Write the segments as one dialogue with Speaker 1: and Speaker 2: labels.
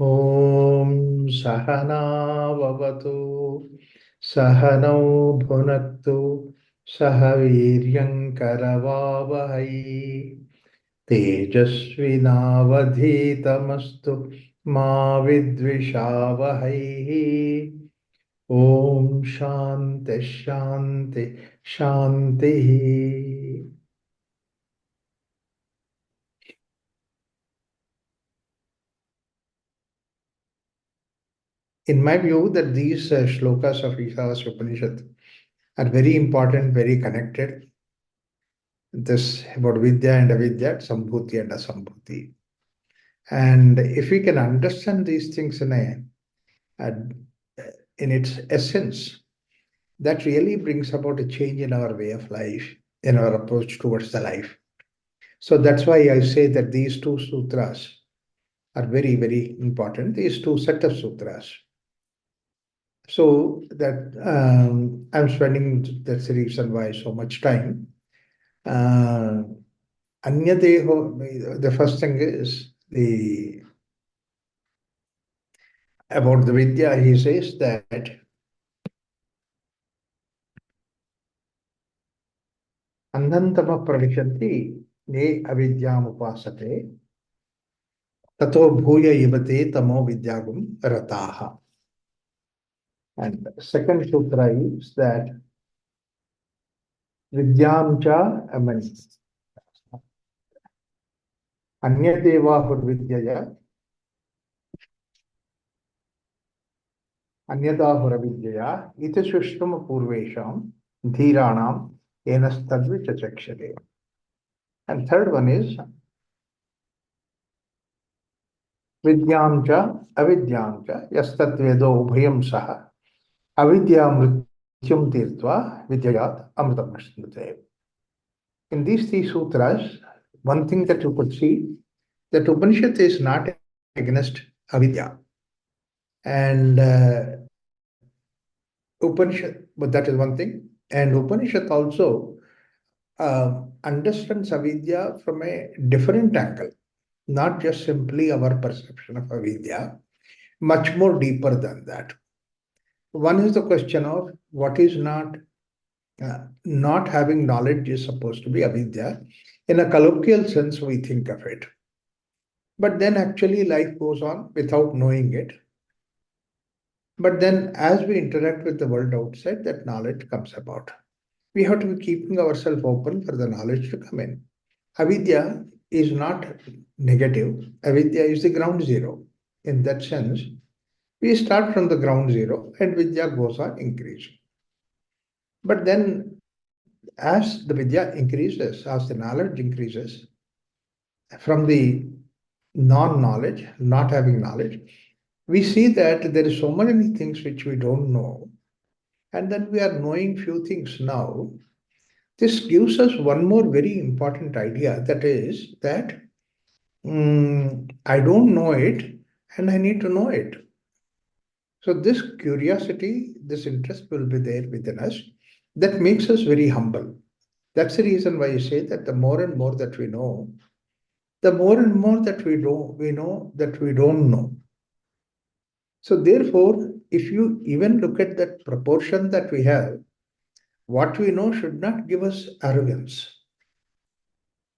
Speaker 1: ॐ सहना भवतु सहनौ भुनक्तु सह वीर्यङ्करवावहै तेजस्विनावधीतमस्तु मा विद्विषावहैः ॐ शान्ति शान्ति शान्तिः. In my view, that these shlokas of Isha Upanishad are very important, very connected. This about Vidya and Avidya, Sambhuti and Asambhuti. And if we can understand these things in its essence, that really brings about a change in our way of life, in our approach towards the life. So that's why I say that these two sutras are very, very important, these two set of sutras. So that I'm spending, that's the reason why so much time. Uh, Anyadeho, the first thing is the about the Vidya, he says that Andhantama pravishanti ye avidyam upasate tato bhuya ivate tamo vidyagum rataha. And second sutra is that vidyam cha amani anyadeva hurvidyaya anyada huravidyaya iti sushrama purvesham dhiranam enastadvichachakshare. And third one is vidyam cha avidyam cha yastatvedo ubhayam saha avidya mrityum tirtva vidyayat amritam ashnute. In these three sutras, one thing that you could see that Upanishad is not against avidya. And Upanishad, but that is one thing. And Upanishad also understands avidya from a different angle, not just simply our perception of avidya, much more deeper than that. One is the question of what is not having knowledge is supposed to be avidya. In a colloquial sense, we think of it. But then actually life goes on without knowing it. But then as we interact with the world outside, that knowledge comes about. We have to be keeping ourselves open for the knowledge to come in. Avidya is not negative. Avidya is the ground zero. In that sense, we start from the ground zero and Vidya goes on increasing. But then as the Vidya increases, as the knowledge increases, from the non-knowledge, not having knowledge, we see that there is so many things which we don't know, and then we are knowing few things now. This gives us one more very important idea, that is that I don't know it and I need to know it. So this curiosity, this interest will be there within us. That makes us very humble. That's the reason why I say that the more and more that we know, the more and more that we know that we don't know. So therefore, if you even look at that proportion that we have, what we know should not give us arrogance,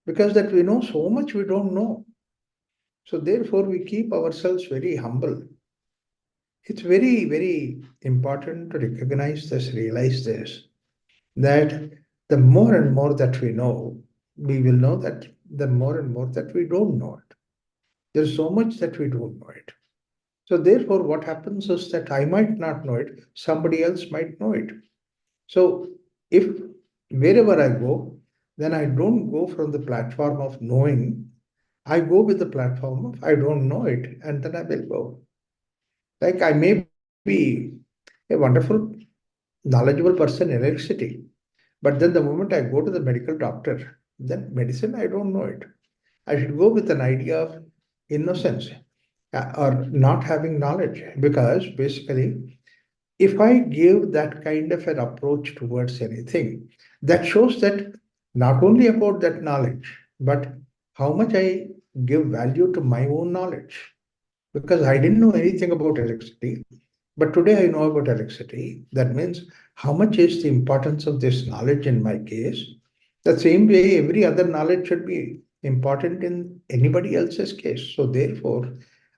Speaker 1: because that we know so much we don't know. So therefore, we keep ourselves very humble. It's very, very important to recognize this, realize this, that the more and more that we know, we will know that the more and more that we don't know it. There's so much that we don't know it. So therefore, what happens is that I might not know it, somebody else might know it. So if wherever I go, then I don't go from the platform of knowing. I go with the platform of I don't know it, and then I will go. Like I may be a wonderful, knowledgeable person in electricity, but then the moment I go to the medical doctor, then medicine, I don't know it. I should go with an idea of innocence or not having knowledge, because basically if I give that kind of an approach towards anything, that shows that not only about that knowledge, but how much I give value to my own knowledge. because I didn't know anything about electricity. But today I know about electricity. That means how much is the importance of this knowledge in my case? The same way every other knowledge should be important in anybody else's case. So therefore,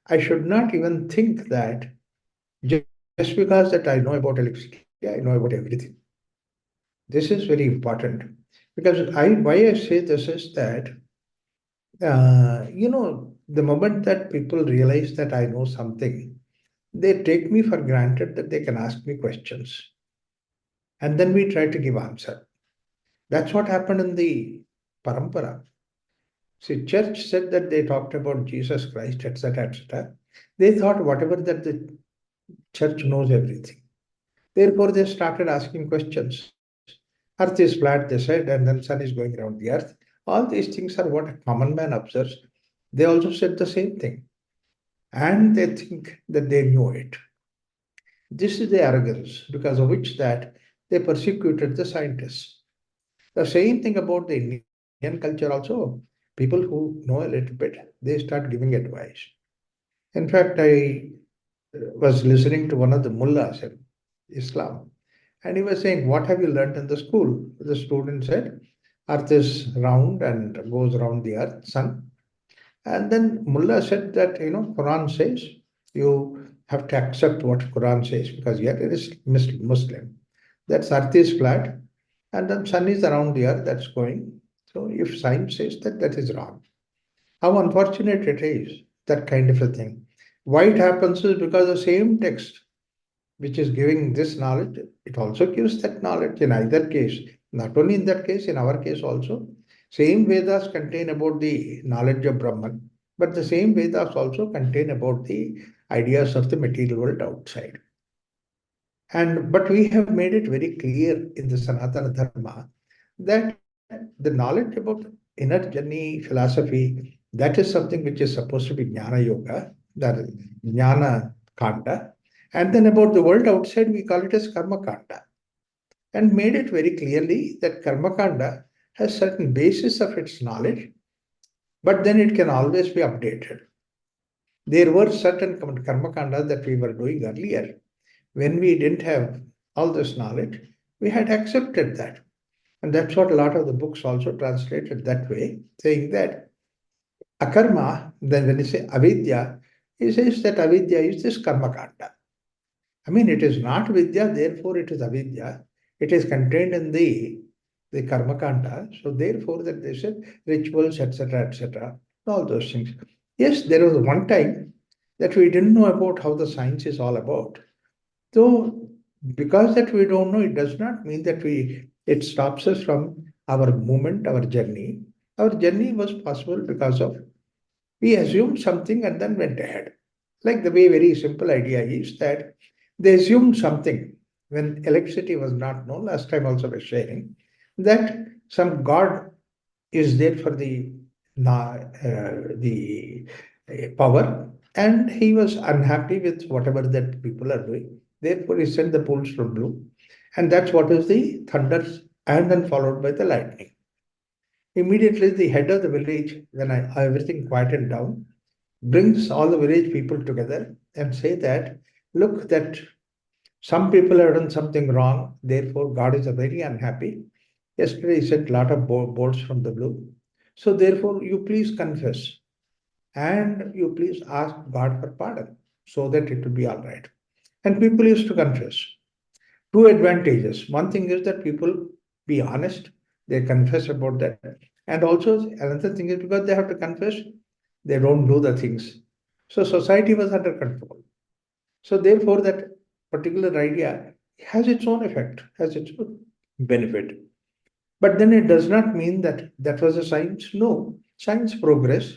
Speaker 1: I should not even think that just because that I know about electricity, I know about everything. This is very important because why I say this is that the moment that people realize that I know something, they take me for granted that they can ask me questions, and then we try to give answer. That's what happened in the parampara. See, church said that they talked about Jesus Christ, etc., etc. They thought whatever that the church knows everything. Therefore, they started asking questions. Earth is flat, they said, and then sun is going around the earth. All these things are what a common man observes. They also said the same thing, and they think that they knew it. This is the arrogance because of which that they persecuted the scientists. The same thing about the Indian culture also. People who know a little bit, they start giving advice. In fact, I was listening to one of the mullahs in Islam, and he was saying, "What have you learnt in the school?" The student said, "Earth is round and goes around the earth, sun." And then Mullah said that, Quran says you have to accept what Quran says because yet it is Muslim. That earth is flat and then sun is around the earth that's going. So if science says that, that is wrong. How unfortunate it is, that kind of a thing. Why it happens is because the same text which is giving this knowledge, it also gives that knowledge in either case. Not only in that case, in our case also. Same Vedas contain about the knowledge of Brahman, but the same Vedas also contain about the ideas of the material world outside. And but we have made it very clear in the Sanatana Dharma that the knowledge about inner journey, philosophy, that is something which is supposed to be Jnana Yoga, that is Jnana Kanda. And then about the world outside, we call it as Karma Kanda. And made it very clearly that Karma Kanda has certain basis of its knowledge, but then it can always be updated. There were certain Karma Kanda that we were doing earlier. When we didn't have all this knowledge, we had accepted that. And that's what a lot of the books also translated that way, saying that akarma, then when you say avidya, he says that avidya is this karma kanda. I mean, it is not vidya, therefore it is avidya. It is contained in the karma kanda. So therefore that they said rituals, etc., all those things. Yes, there was one time that we didn't know about how the science is all about. So because that we don't know, it does not mean that it stops us from our movement, our journey. Our journey was possible because of we assumed something and then went ahead. Like the way very simple idea is that they assumed something when electricity was not known, last time also was sharing, that some God is there for the power, and he was unhappy with whatever that people are doing. Therefore, he sent the bolts from blue, and that's what is the thunders, and then followed by the lightning. Immediately, the head of the village, when everything quieted down, brings all the village people together and say that, look, that some people have done something wrong, therefore God is very unhappy. Yesterday he sent a lot of bolts from the blue. So therefore you please confess and you please ask God for pardon so that it will be all right. And people used to confess. Two advantages. One thing is that people be honest, they confess about that. And also another thing is because they have to confess, they don't do the things. So society was under control. So therefore, that particular idea has its own effect, has its own benefit. But then it does not mean that that was a science. No, science progress.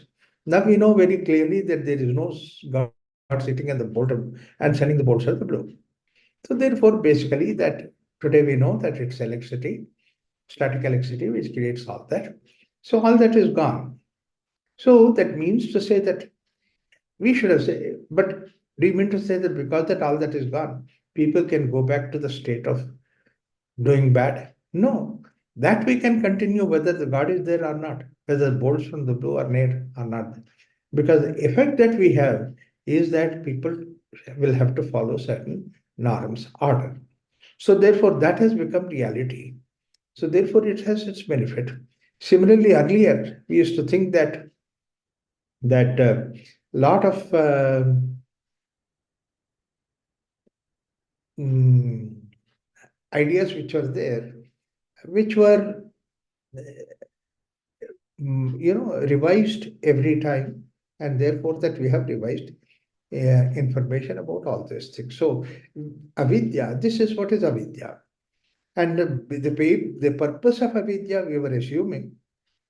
Speaker 1: Now we know very clearly that there is no God sitting at the bottom and sending the bolts at the blue. So therefore, basically, that today we know that it's electricity, static electricity, which creates all that. So all that is gone. So that means to say that we should have said, but do you mean to say that because that all that is gone, people can go back to the state of doing bad? No, that we can continue whether the God is there or not, whether the bolts from the blue are near or not. Because the effect that we have is that people will have to follow certain norms, order. So therefore, that has become reality. So therefore, it has its benefit. Similarly, earlier we used to think that lot of mm, ideas which were there, which were revised every time, and therefore that we have revised information about all these things. So, avidya, this is what is avidya. And the purpose of avidya, we were assuming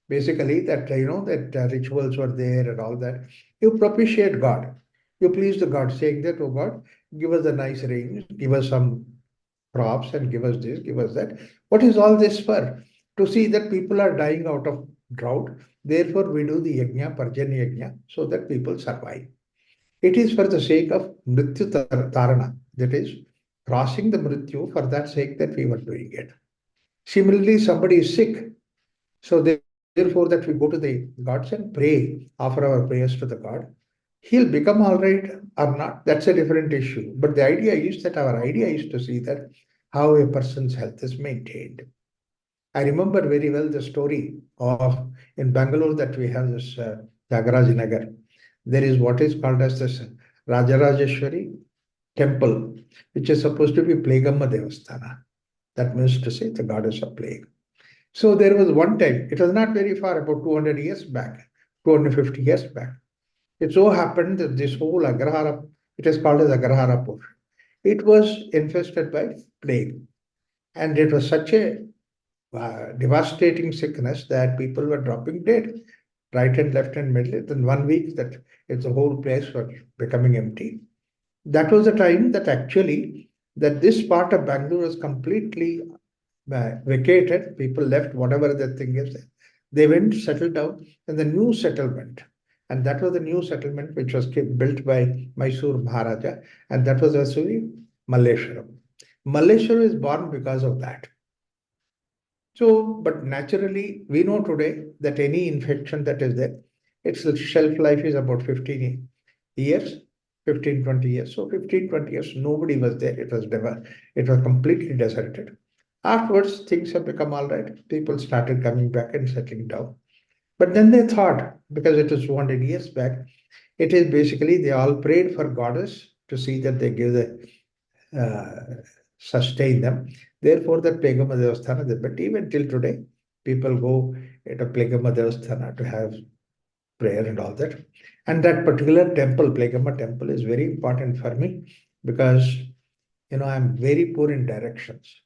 Speaker 1: basically that, that rituals were there and all that. You propitiate God. You please the God, saying that, oh God, give us a nice rain, give us some crops, and give us this, give us that. What is all this for? To see that people are dying out of drought. Therefore, we do the yajna, parjanya yajna, so that people survive. It is for the sake of mrityu tarana, that is, crossing the mrityu, for that sake that we were doing it. Similarly, somebody is sick, so therefore that we go to the gods and pray, offer our prayers to the God. He'll become all right or not, that's a different issue. But the idea is that our idea is to see that how a person's health is maintained. I remember very well the story of in Bangalore that we have this Tyagaraja Nagar. There is what is called as this Rajarajeshwari temple, which is supposed to be Plagamma Devasthana. That means to say the goddess of plague. So there was one time, it was not very far, about 200 years back, 250 years back. It so happened that this whole Agrahara, it is called as Agrahara portion, it was infested by plague. And it was such a devastating sickness that people were dropping dead, right and left and middle. Then 1 week that the whole place was becoming empty. That was the time that actually that this part of Bangalore was completely vacated. People left whatever the thing is. They went settled down in the new settlement. And that was the new settlement which was built by Mysore Maharaja. And that was actually Malleshwaram. Malleshwaram is born because of that. So, but naturally, we know today that any infection that is there, its shelf life is about 15 years, 15, 20 years. So 15, 20 years, nobody was there. It was completely deserted. Afterwards, things have become all right. People started coming back and settling down. But then they thought, because it was 200 years back, it is basically they all prayed for goddess to see that they give the sustain them. Therefore, the Plegama Devasthana, but even till today, people go at a Plegama Devasthana to have prayer and all that. And that particular temple, Plegama temple, is very important for me because, I'm very poor in directions.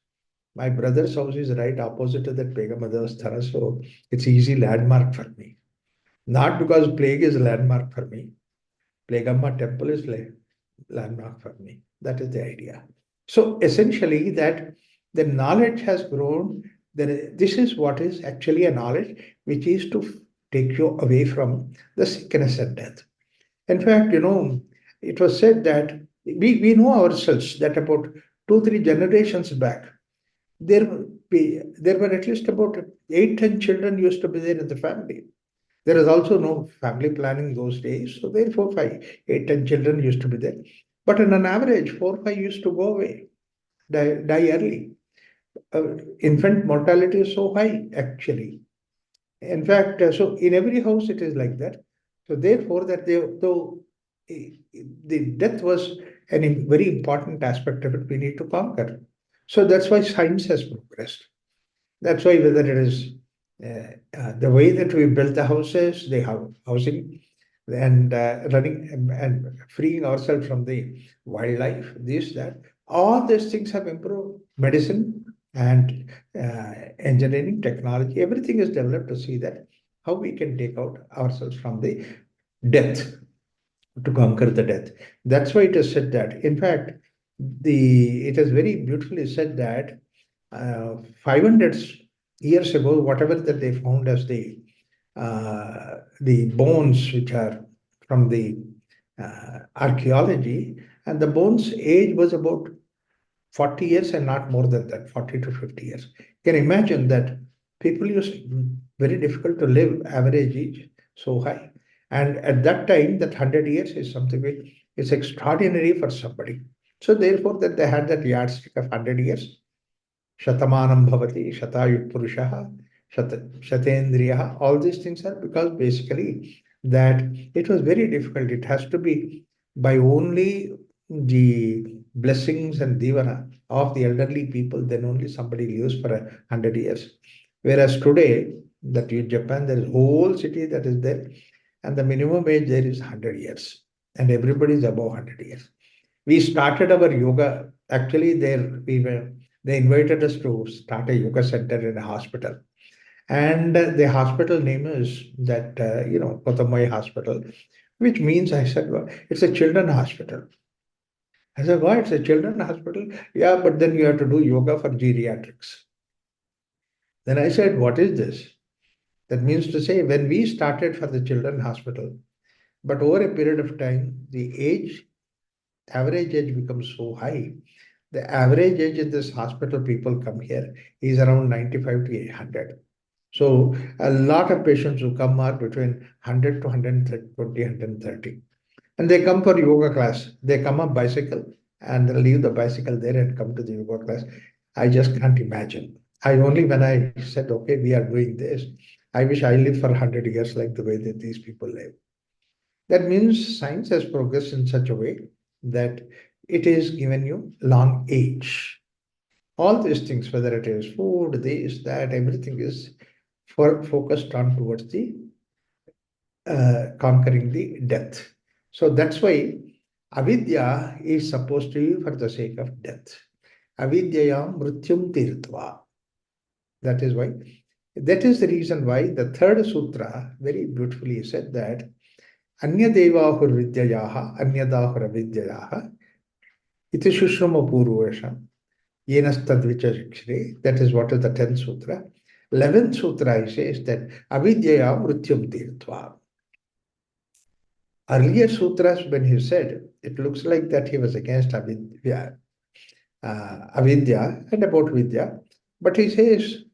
Speaker 1: My brother's house is right opposite to that Plegama Devasthana, so it's easy landmark for me. Not because plague is a landmark for me. Plegamma temple is landmark for me. That is the idea. So essentially, that the knowledge has grown. This is what is actually a knowledge which is to take you away from the sickness and death. In fact, it was said that we know ourselves that about 2, 3 generations back, there were at least about 8, 10 children used to be there in the family. There is also no family planning those days. So therefore, 5, 8, 10 children used to be there. But on an average, 4, 5 used to go away, die early. Infant mortality is so high, actually. In fact, so in every house it is like that. So therefore, the death was a very important aspect of it we need to conquer. So that's why science has progressed. That's why whether it is the way that we built the houses, the housing, and running and freeing ourselves from the wildlife, this, that, all these things have improved. Medicine and engineering, technology, everything is developed to see that how we can take out ourselves from the death, to conquer the death. That's why it is said that, in fact, it is very beautifully said that 500 years ago, whatever that they found as the bones which are from the archaeology, and the bones age was about 40 years and not more than that, 40 to 50 years. You can imagine that people used very difficult to live, average age so high. And at that time, that 100 years is something which is extraordinary for somebody. So therefore, that they had that yardstick of 100 years. Shatamanam bhavati, shatayut purushaha, shatendriyaha. All these things are because basically that it was very difficult. It has to be by only the blessings and divana of the elderly people, then only somebody lives for 100 years. Whereas today, that in Japan, there is whole city that is there, and the minimum age there is 100 years, and everybody is above 100 years. We started our yoga. Actually, there we were. They invited us to start a yoga center in a hospital, and the hospital name is that Kotamai Hospital, which means I said, well, it's a children hospital. I said, why it's a children hospital? Yeah, but then you have to do yoga for geriatrics. Then I said, what is this? That means to say, when we started for the children hospital, but over a period of time, the average age becomes so high. The average age in this hospital people come here is around 95 to 100. So a lot of patients who come are between 100 to 120, 130. And they come for yoga class. They come on bicycle and they leave the bicycle there and come to the yoga class. I just can't imagine. When I said, okay, we are doing this, I wish I lived for 100 years like the way that these people live. That means science has progressed in such a way that it is given you long age. All these things, whether it is food, this, that, everything is focused on towards the conquering the death. So that's why avidya is supposed to be for the sake of death. Avidyayam mrityum tirtva. That is why. That is the reason why the third sutra very beautifully said that Anyadevahur vidyayaha, anyadahur avidyayaha, iti shushruma purvasham, yenastadvichakshre. That is what is the 10th sutra. 11th sutra says that avidyaya mrityum tirtva. Earlier sutras, when he said, it looks like that he was against avidya and about vidya, but he says,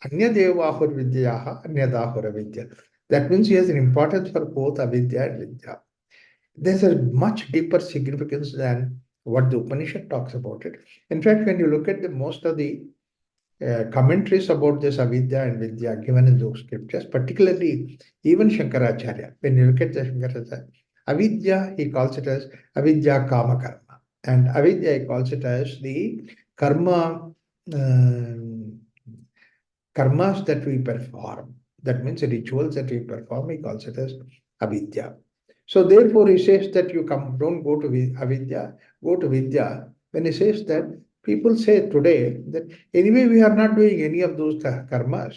Speaker 1: anyadevahur vidyayaha, anyadahur avidya. That means he has an importance for both avidya and vidya. There's a much deeper significance than what the Upanishad talks about it. In fact, when you look at most of the commentaries about this avidya and vidya given in those scriptures, particularly even Shankaracharya, when you look at the Shankaracharya, avidya, he calls it as avidya kama karma, and avidya, he calls it as the karma, karmas that we perform. That means the rituals that we perform, he calls it as avidya. So therefore, he says that don't go to avidya, go to vidya. When he says that, people say today that anyway we are not doing any of those karmas.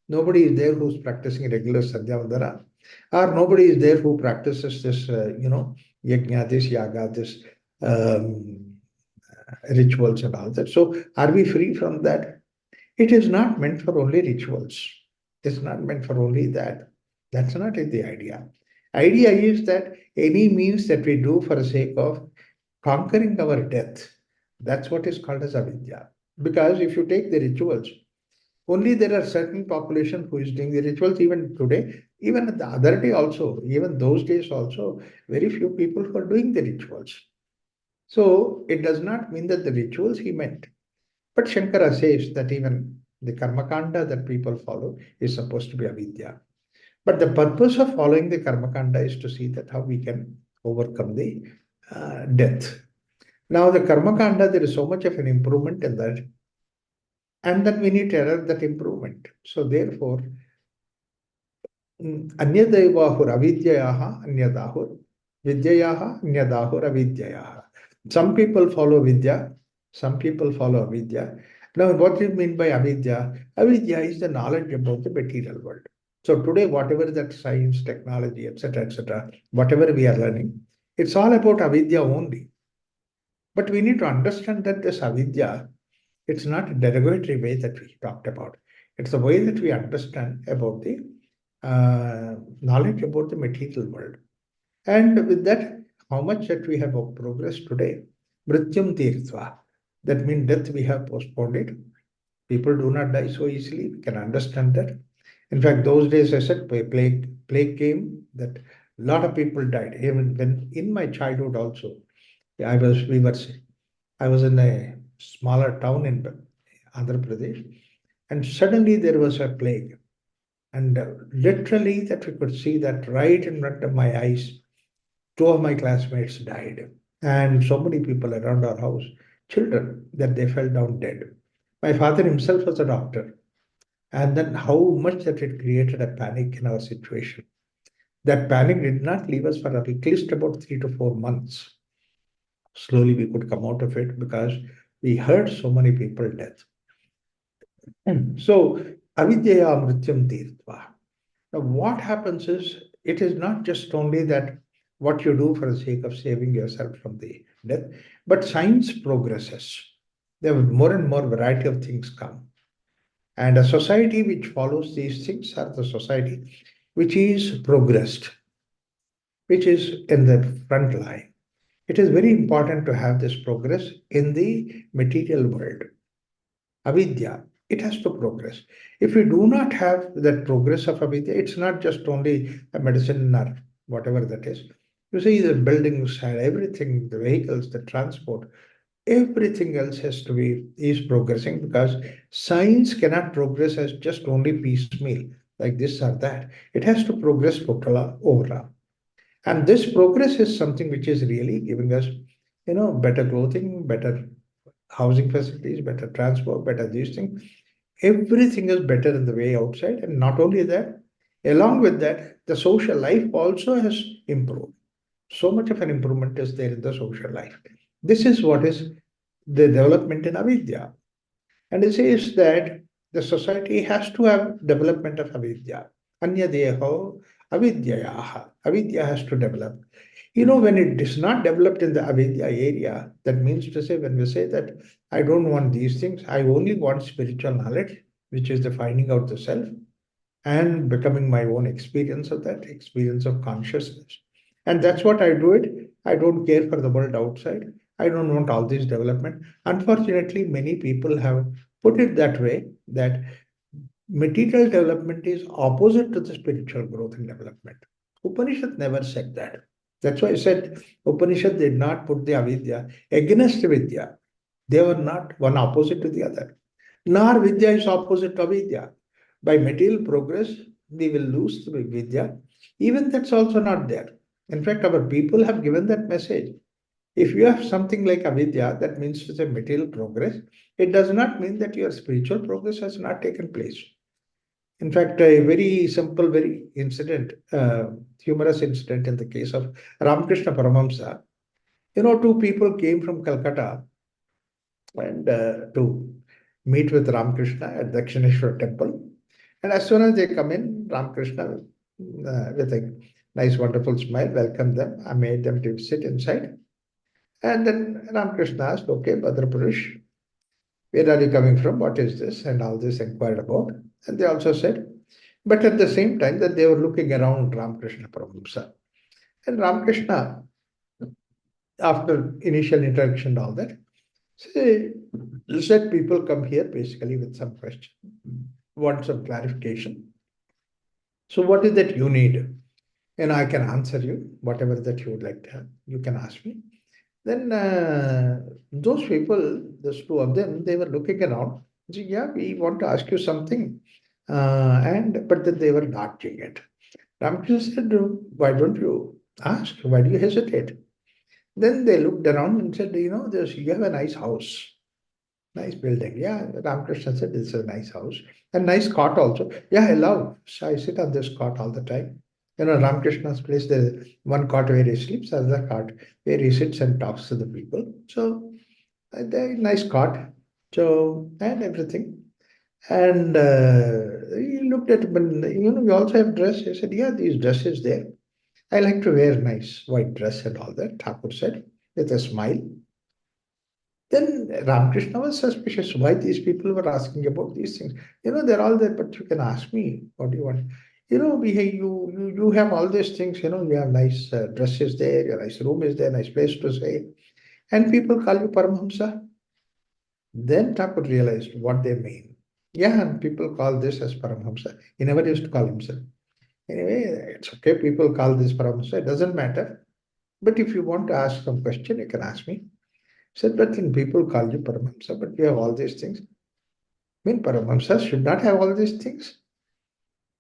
Speaker 1: Nobody is there who's practicing regular sandhyavandana, or nobody is there who practices this, yajna, this yaga, this rituals and all that. So are we free from that? It is not meant for only rituals. It's not meant for only that. That's not the idea. Idea is that any means that we do for the sake of conquering our death, that's what is called as avidya. Because if you take the rituals, only there are certain population who is doing the rituals even today, even the other day also, even those days also, very few people who are doing the rituals. So it does not mean that the rituals he meant. But Shankara says that even the karmakanda that people follow is supposed to be avidya. But the purpose of following the karmakanda is to see that how we can overcome the death. Now the karmakanda, there is so much of an improvement in that, and then we need to add that improvement. So therefore, anyadevahur avidyayaha anyadahur, vidyayaha anyadahur avidyayaha. Some people follow vidya, some people follow avidya. Now, what do you mean by avidya? Avidya is the knowledge about the material world. So today, whatever that science, technology, etc., whatever we are learning, it's all about avidya only. But we need to understand that this avidya, it's not a derogatory way that we talked about. It's the way that we understand about the knowledge about the material world. And with that, how much that we have progressed today, mrityum tirtva. That means death we have postponed it. People do not die so easily. We can understand that. In fact, those days I said plague came that A lot of people died. Even when in my childhood also, I was we were I was in a smaller town in Andhra Pradesh, and suddenly there was a plague, and literally that we could see that right in front of my eyes, two of my classmates died, and so many people around our house, children, that they fell down dead. My father himself was a doctor, and then how much that it created a panic in our situation. That panic did not leave us for at least about 3 to 4 months. Slowly we could come out of it because we heard so many people death. So, avidyaya mrityam tirtva. Now, what happens is it is not just only that what you do for the sake of saving yourself from the death, but science progresses. There will more and more variety of things come. And a society which follows these things are the society which is progressed, which is in the front line. It is very important to have this progress in the material world. Avidya, it has to progress. If we do not have that progress of avidya, it's not just only a medicine or whatever that is. You see, the buildings and everything, the vehicles, the transport, everything else has to be is progressing because science cannot progress as just only piecemeal like this or that. It has to progress total overall. And this progress is something which is really giving us, better clothing, better housing facilities, better transport, better these things. Everything is better in the way outside. And not only that, along with that, the social life also has improved. So much of an improvement is there in the social life. This is what is the development in avidya. And it says that the society has to have development of avidya. Anyadeho avidyayaha. Avidya has to develop. When it is not developed in the avidya area, that means to say, when we say that I don't want these things, I only want spiritual knowledge, which is the finding out the self and becoming my own experience of that, experience of consciousness. And that's what I do it. I don't care for the world outside. I don't want all this development. Unfortunately, many people have put it that way that material development is opposite to the spiritual growth and development. Upanishad never said that. That's why I said Upanishad did not put the avidya against vidya. They were not one opposite to the other. Nor vidya is opposite to avidya. By material progress, we will lose the vidya. Even that's also not there. In fact, our people have given that message. If you have something like avidya, that means to say material progress, it does not mean that your spiritual progress has not taken place. In fact, a very simple, very humorous incident in the case of Ramakrishna Paramahamsa. Two people came from Calcutta and to meet with Ramakrishna at Dakshineshwar temple. And as soon as they come in, Ramakrishna, with a nice, wonderful smile, welcomed them. I made them to sit inside. And then Ramakrishna asked, okay, Bhadra Purush, where are you coming from? What is this? And all this inquired about. And they also said, but at the same time that they were looking around Ramakrishna Paramahamsa. And Ramakrishna, after initial introduction and all that, say, let people come here basically with some question, want some clarification. So what is that you need? And I can answer you, whatever that you would like to have. You can ask me. Then those people, those two of them, they were looking around. Say, yeah, we want to ask you something. But then they were not doing it. Ramakrishna said, why don't you ask? Why do you hesitate? Then they looked around and said, you have a nice house, nice building. Yeah, Ramakrishna said, this is a nice house. And nice cot also. Yeah, I love. So I sit on this cot all the time. Ramakrishna's place, there's one cot where he sleeps, another cot where he sits and talks to the people. So, they nice cot. So, and everything. And he looked at him and, we also have dress. He said, yeah, these dresses there. I like to wear nice white dress and all that, Thakur said, with a smile. Then Ramakrishna was suspicious why these people were asking about these things. They're all there, but you can ask me, what do you want? You have all these things, you have nice dresses there, your nice room is there, nice place to stay. And people call you Paramahamsa. Then Thakur realized what they mean. Yeah, and people call this as Paramahamsa. He never used to call himself. Anyway, it's okay. People call this Paramahamsa. It doesn't matter. But if you want to ask some question, you can ask me. I said, but then people call you Paramahamsa, but you have all these things. I mean, Paramahamsa should not have all these things.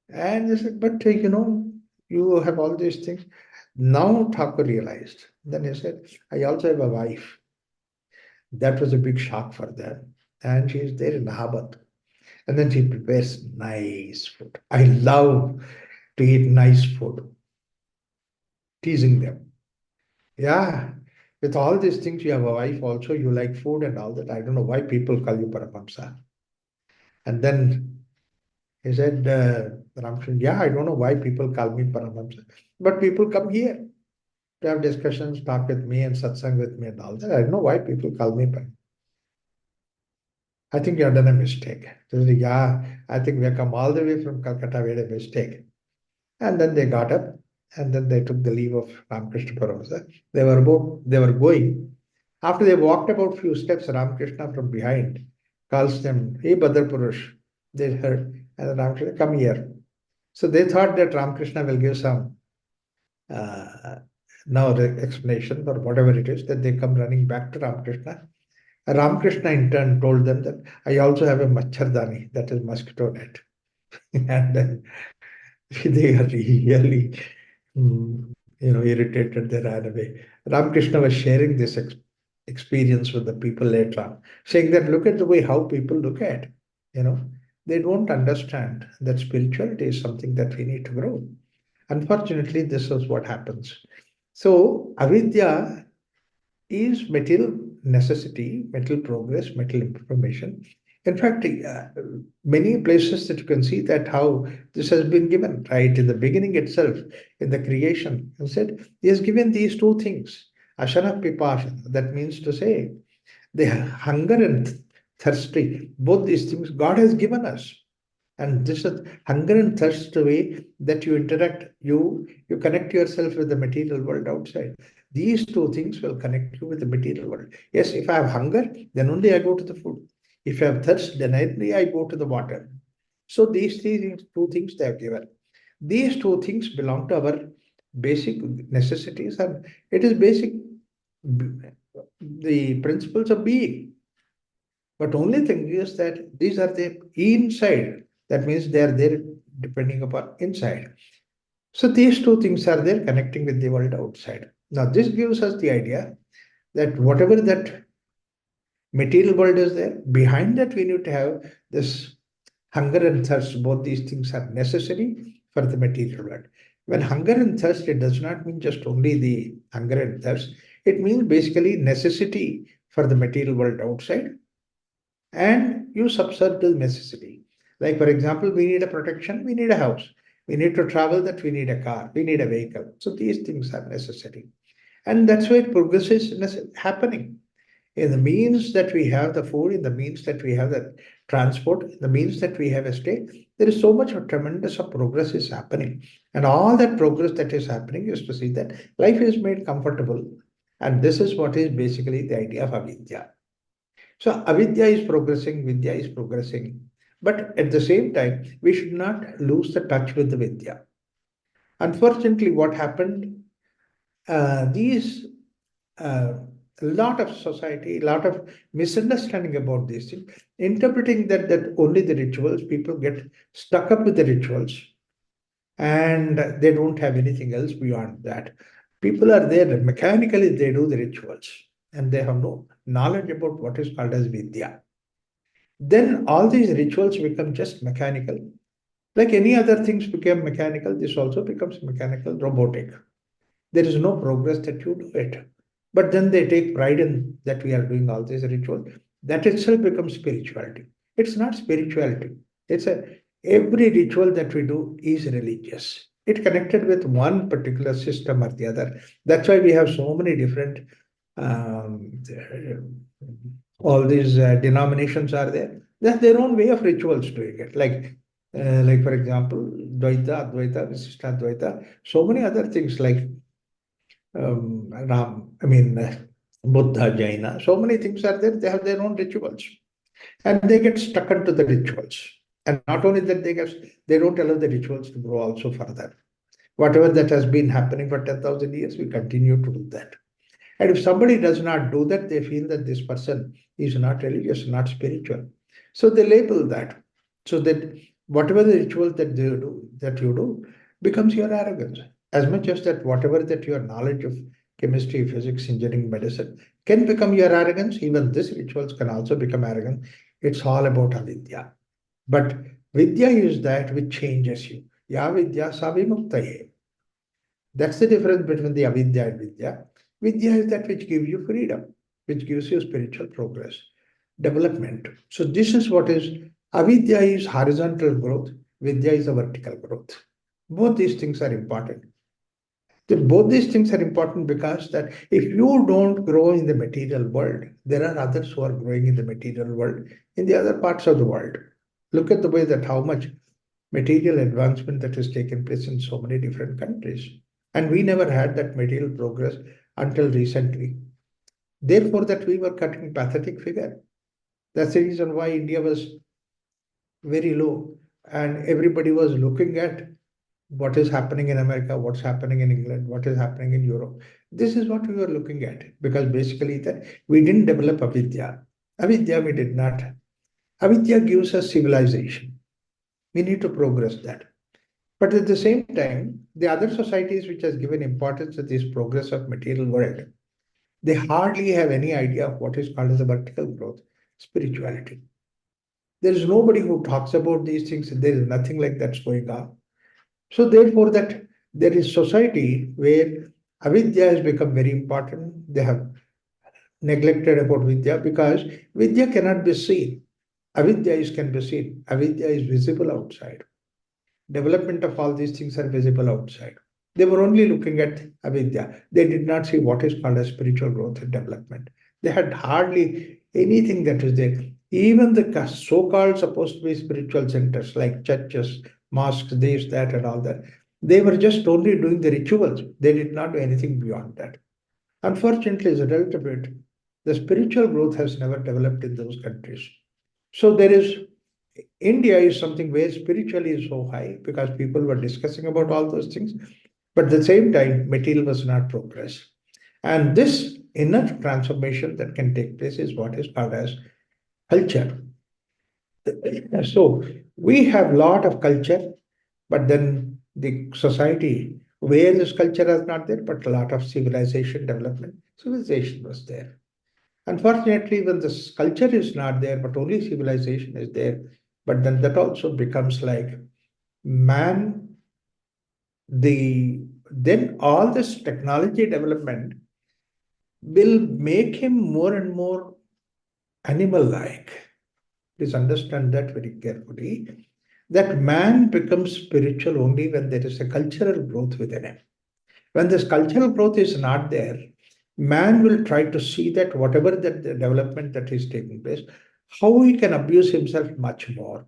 Speaker 1: And they said, but you have all these things. Now Thakur realized. Then he said, I also have a wife. That was a big shock for them. And she is there in Nahabat. And then she prepares nice food. I love to eat nice food, teasing them. Yeah, with all these things, you have a wife also, you like food and all that. I don't know why people call you Paramahamsa. And then he said, Ramchandra, yeah, I don't know why people call me Paramahamsa. But people come here to have discussions, talk with me and satsang with me and all that. I don't know why people call me Paramahamsa. I think you have done a mistake. They said, yeah, I think we have come all the way from Calcutta, we had a mistake. And then they got up and then they took the leave of Ramakrishna Paramahamsa. They were going. After they walked about few steps, Ramakrishna from behind calls them, hey Badar Purush. They heard, and Ramakrishna, come here. So they thought that Ramakrishna will give some uh, now the explanation or whatever it is, that they come running back to Ramakrishna. Ramakrishna in turn told them that I also have a machardani, that is mosquito net. And then they are really, irritated. They ran away. Ramakrishna was sharing this experience with the people later on, saying that look at the way how people look at, you know, they don't understand that spirituality is something that we need to grow. Unfortunately, this is what happens. So, avidya is material necessity, material progress, material information. In fact, many places that you can see that how this has been given, right? In the beginning itself, in the creation, he said, he has given these two things, ashana pipasha. That means to say, the hunger and thirsty, both these things God has given us. And this is hunger and thirst, the way that you interact, you connect yourself with the material world outside. These two things will connect you with the material world. Yes, if I have hunger, then only I go to the food. If I have thirst, then only I go to the water. So these two things they have given. These two things belong to our basic necessities, and it is basic, the principles of being. But only thing is that these are the inside. That means they are there depending upon inside. So these two things are there connecting with the world outside. Now this gives us the idea that whatever that material world is there, behind that we need to have this hunger and thirst. Both these things are necessary for the material world. When hunger and thirst, it does not mean just only the hunger and thirst. It means basically necessity for the material world outside, and you subserve to necessity. Like, for example, we need a protection, we need a house. We need to travel, that we need a car, we need a vehicle. So these things are necessary. And that's why progress is happening. In the means that we have the food, in the means that we have the transport, in the means that we have a stay, there is so much of tremendous of progress is happening. And all that progress that is happening is to see that life is made comfortable. And this is what is basically the idea of avidya. So avidya is progressing, vidya is progressing. But at the same time, we should not lose the touch with the vidya. Unfortunately, what happened, these a lot of society, a lot of misunderstanding about these things, interpreting that only the rituals, people get stuck up with the rituals and they don't have anything else beyond that. People are there, mechanically they do the rituals and they have no knowledge about what is called as vidya. Then all these rituals become just mechanical. Like any other things became mechanical, this also becomes mechanical, robotic. There is no progress that you do it. But then they take pride in that we are doing all these rituals. That itself becomes spirituality. It's not spirituality. It's a every ritual that we do is religious. It connected with one particular system or the other. That's why we have so many different um, all these denominations are there. They have their own way of rituals doing it. Like for example, Dvaita, Advaita, Visishta Advaita, so many other things like Buddha, Jaina, so many things are there. They have their own rituals and they get stuck into the rituals. And not only that, they don't allow the rituals to grow also further. Whatever that has been happening for 10,000 years, we continue to do that. And if somebody does not do that, they feel that this person is not religious, not spiritual. So they label that. So that whatever the ritual that you do, becomes your arrogance. As much as that whatever that your knowledge of chemistry, physics, engineering, medicine can become your arrogance, even these rituals can also become arrogant. It's all about avidya. But vidya is that which changes you. Ya vidya sa vimuktaye. That's the difference between the avidya and vidya. Vidya is that which gives you freedom, which gives you spiritual progress, development. So this is what is avidya is horizontal growth, vidya is a vertical growth. Both these things are important. Both these things are important because that if you don't grow in the material world, there are others who are growing in the material world in the other parts of the world. Look at the way that how much material advancement that has taken place in so many different countries. And we never had that material progress until recently. Therefore, that we were cutting pathetic figure. That's the reason why India was very low. And everybody was looking at what is happening in America, what's happening in England, what is happening in Europe. This is what we were looking at because basically that we didn't develop avidya. Avidya we did not. Avidya gives us civilization. We need to progress that. But at the same time, the other societies which has given importance to this progress of material world, they hardly have any idea of what is called as a vertical growth, spirituality. There is nobody who talks about these things. There is nothing like that's going on. So therefore, that there is society where avidya has become very important. They have neglected about vidya because vidya cannot be seen. Avidya is can be seen. Avidya is visible outside. Development of all these things are visible outside. They were only looking at avidya. They did not see what is called as spiritual growth and development. They had hardly anything that is there. Even the so-called supposed to be spiritual centers like churches, mosques, this, that, and all that, they were just only doing the rituals. They did not do anything beyond that. Unfortunately, as a result of it, the spiritual growth has never developed in those countries. So there is India is something where spiritually is so high because people were discussing about all those things, but at the same time, material was not progress. And this inner transformation that can take place is what is called as culture. So we have a lot of culture, but then the society where this culture is not there, but a lot of civilization development, civilization was there. Unfortunately, when this culture is not there, but only civilization is there, but then that also becomes like man, then all this technology development will make him more and more animal-like. Please understand that very carefully. That man becomes spiritual only when there is a cultural growth within him. When this cultural growth is not there, man will try to see that whatever that the development that is taking place, how he can abuse himself much more,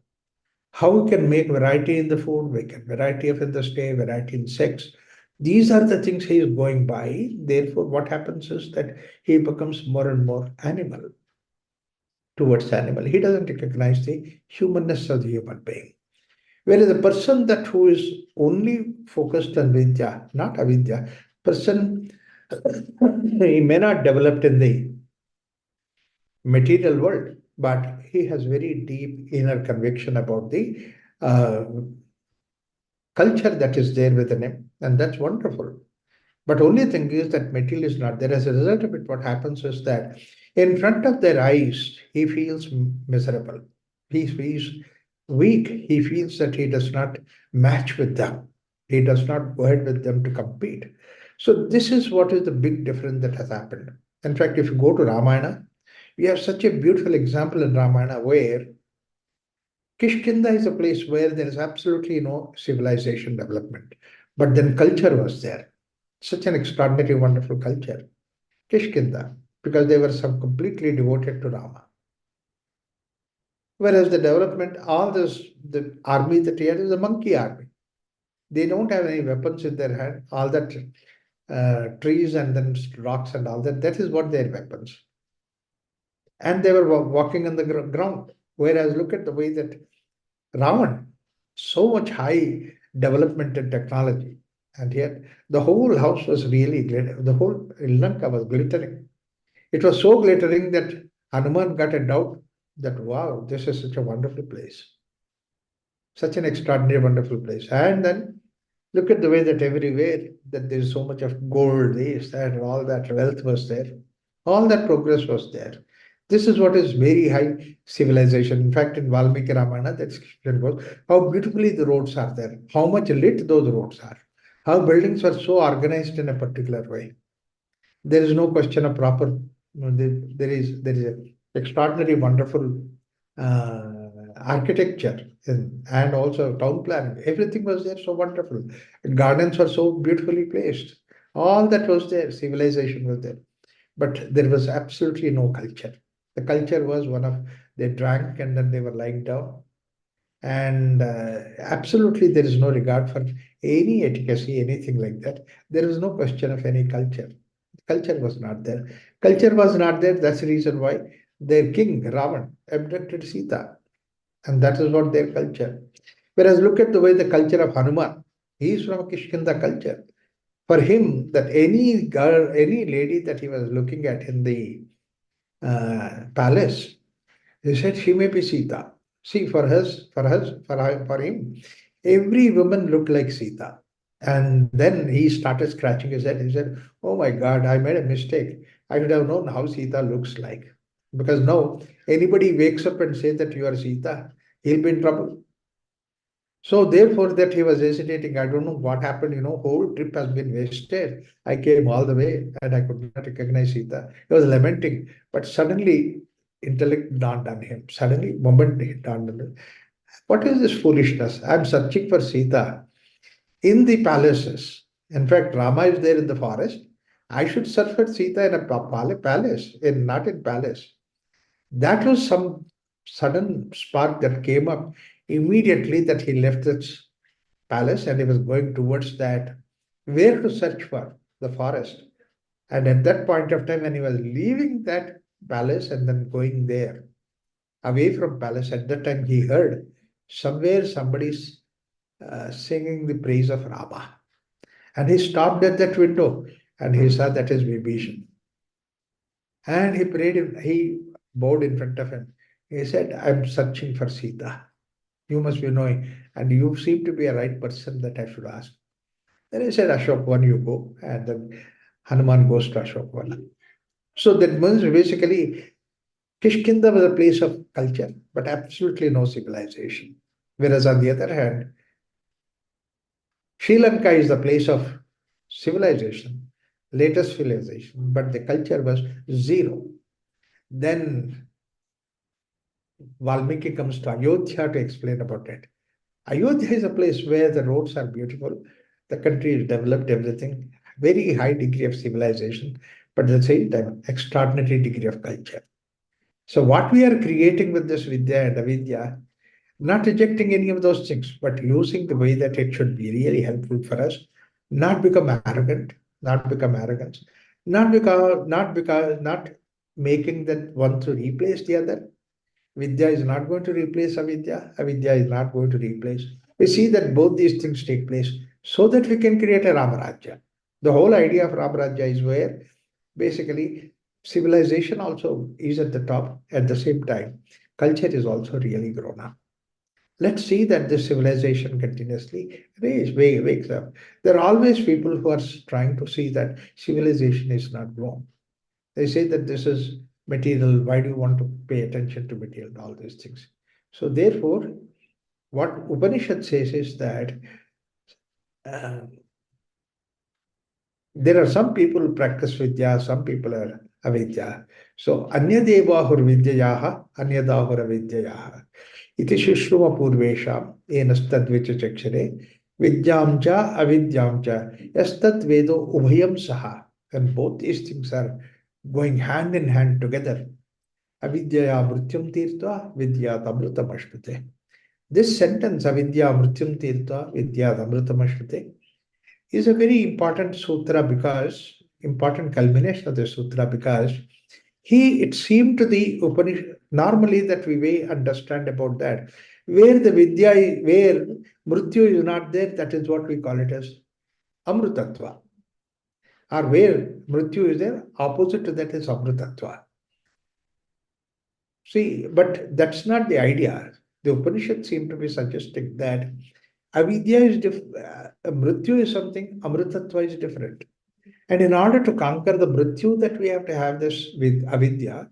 Speaker 1: how he can make variety in the food, we can variety of in the stay, variety in sex. These are the things he is going by. Therefore, what happens is that he becomes more and more animal towards animal. He doesn't recognize the humanness of the human being. Whereas the person that who is only focused on vidya, not avidya, person he may not developed in the material world, but he has very deep inner conviction about the uh, culture that is there within him, and that's wonderful. But only thing is that material is not there. As a result of it, what happens is that in front of their eyes, he feels miserable. He feels weak. He feels that he does not match with them. He does not go ahead with them to compete. So this is what is the big difference that has happened. In fact, if you go to Ramayana, we have such a beautiful example in Ramayana where Kishkinda is a place where there is absolutely no civilization development, but then culture was there. Such an extraordinary, wonderful culture. Kishkinda, because they were some completely devoted to Rama. Whereas the development, all this, the army that he had is a monkey army. They don't have any weapons in their hand. All that trees and then rocks and all that, that is what their weapons. And they were walking on the ground. Whereas look at the way that Ravan, so much high development in technology. And yet the whole house was really the whole Lanka was glittering. It was so glittering that Hanuman got a doubt that, wow, this is such a wonderful place, such an extraordinary, wonderful place. And then look at the way that everywhere that there's so much of gold, this, that, and all that wealth was there. All that progress was there. This is what is very high civilization. In fact, in Valmiki Ramayana, that description was how beautifully the roads are there, how much lit those roads are, how buildings were so organized in a particular way. There is no question of proper. There is a extraordinary, wonderful architecture and also town planning. Everything was there, so wonderful. Gardens were so beautifully placed. All that was there. Civilization was there, but there was absolutely no culture. The culture was one of they drank and then they were lying down, and absolutely there is no regard for any etiquette, anything like that. There is no question of any culture. Culture was not there. Culture was not there. That's the reason why their king, Ravan, abducted Sita. And that is what their culture. Whereas look at the way the culture of Hanuman. He is from a Kishkinda culture. For him, that any girl, any lady that he was looking at in the palace, he said she may be Sita. See, for him, every woman looked like Sita. And then he started scratching his head. He said, "Oh my God, I made a mistake. I should have known how Sita looks like." Because now, anybody wakes up and says that you are Sita, he'll be in trouble. So therefore, that he was hesitating. I don't know what happened. Whole trip has been wasted. I came all the way and I could not recognize Sita. He was lamenting, but suddenly intellect dawned on him. Suddenly, moment it dawned on him. What is this foolishness? I'm searching for Sita in the palaces. In fact, Rama is there in the forest. I should search for Sita in a palace, not in palace. That was some sudden spark that came up immediately that he left the palace and he was going towards that, where to search for the forest. And at that point of time, when he was leaving that palace and then going there, away from palace, at that time he heard somewhere somebody's singing the praise of Rama. And he stopped at that window and he saw that is Vibhishan. And he prayed him, he bowed in front of him. He said, I'm searching for Sita. You must be knowing. And you seem to be a right person that I should ask. Then he said, Ashokvan, you go. And then Hanuman goes to Ashokvan. So that means basically Kishkinda was a place of culture, but absolutely no civilization. Whereas on the other hand, Sri Lanka is the place of civilization, latest civilization, but the culture was zero. Then Valmiki comes to Ayodhya to explain about it. Ayodhya is a place where the roads are beautiful, the country is developed, everything, very high degree of civilization, but at the same time, extraordinary degree of culture. So what we are creating with this Vidya and Avidya, not rejecting any of those things, but using the way that it should be really helpful for us, not become arrogant, not become arrogance, not making that one to replace the other. Vidya is not going to replace Avidya. Avidya is not going to replace. We see that both these things take place so that we can create a Ramarajya. The whole idea of Ramarajya is where basically civilization also is at the top. At the same time, culture is also really grown up. Let's see that this civilization continuously wakes up. There are always people who are trying to see that civilization is not grown. They say that this is material. Why do you want to pay attention to material? All these things. So therefore, what Upanishad says is that uh, there are some people who practice vidya, some people are avidya. So anyadevahur vidyayaha, anyadahur avidyayaha. Iti shishruma purvesham enastadvichachakshare vidyamcha avidyamcha yastat vedo ubhayam saha. And both these things are going hand in hand together. Avidyaya mrityum tirtva vidyat amritam ashrute. This sentence, avidya mrityum tirtva vidyat amritam ashrute, is a very important sutra because, important culmination of the sutra because it seemed to the Upanishad, normally that we may understand about that. Where the Vidya, where Mrityu is not there, that is what we call it as Amrutatva. Or where Mrityu is there, opposite to that is Amrutatva. See, but that's not the idea. The Upanishad seem to be suggesting that avidya is different, mrityu is something, amritatva is different. And in order to conquer the mrityu, that we have to have this with avidya,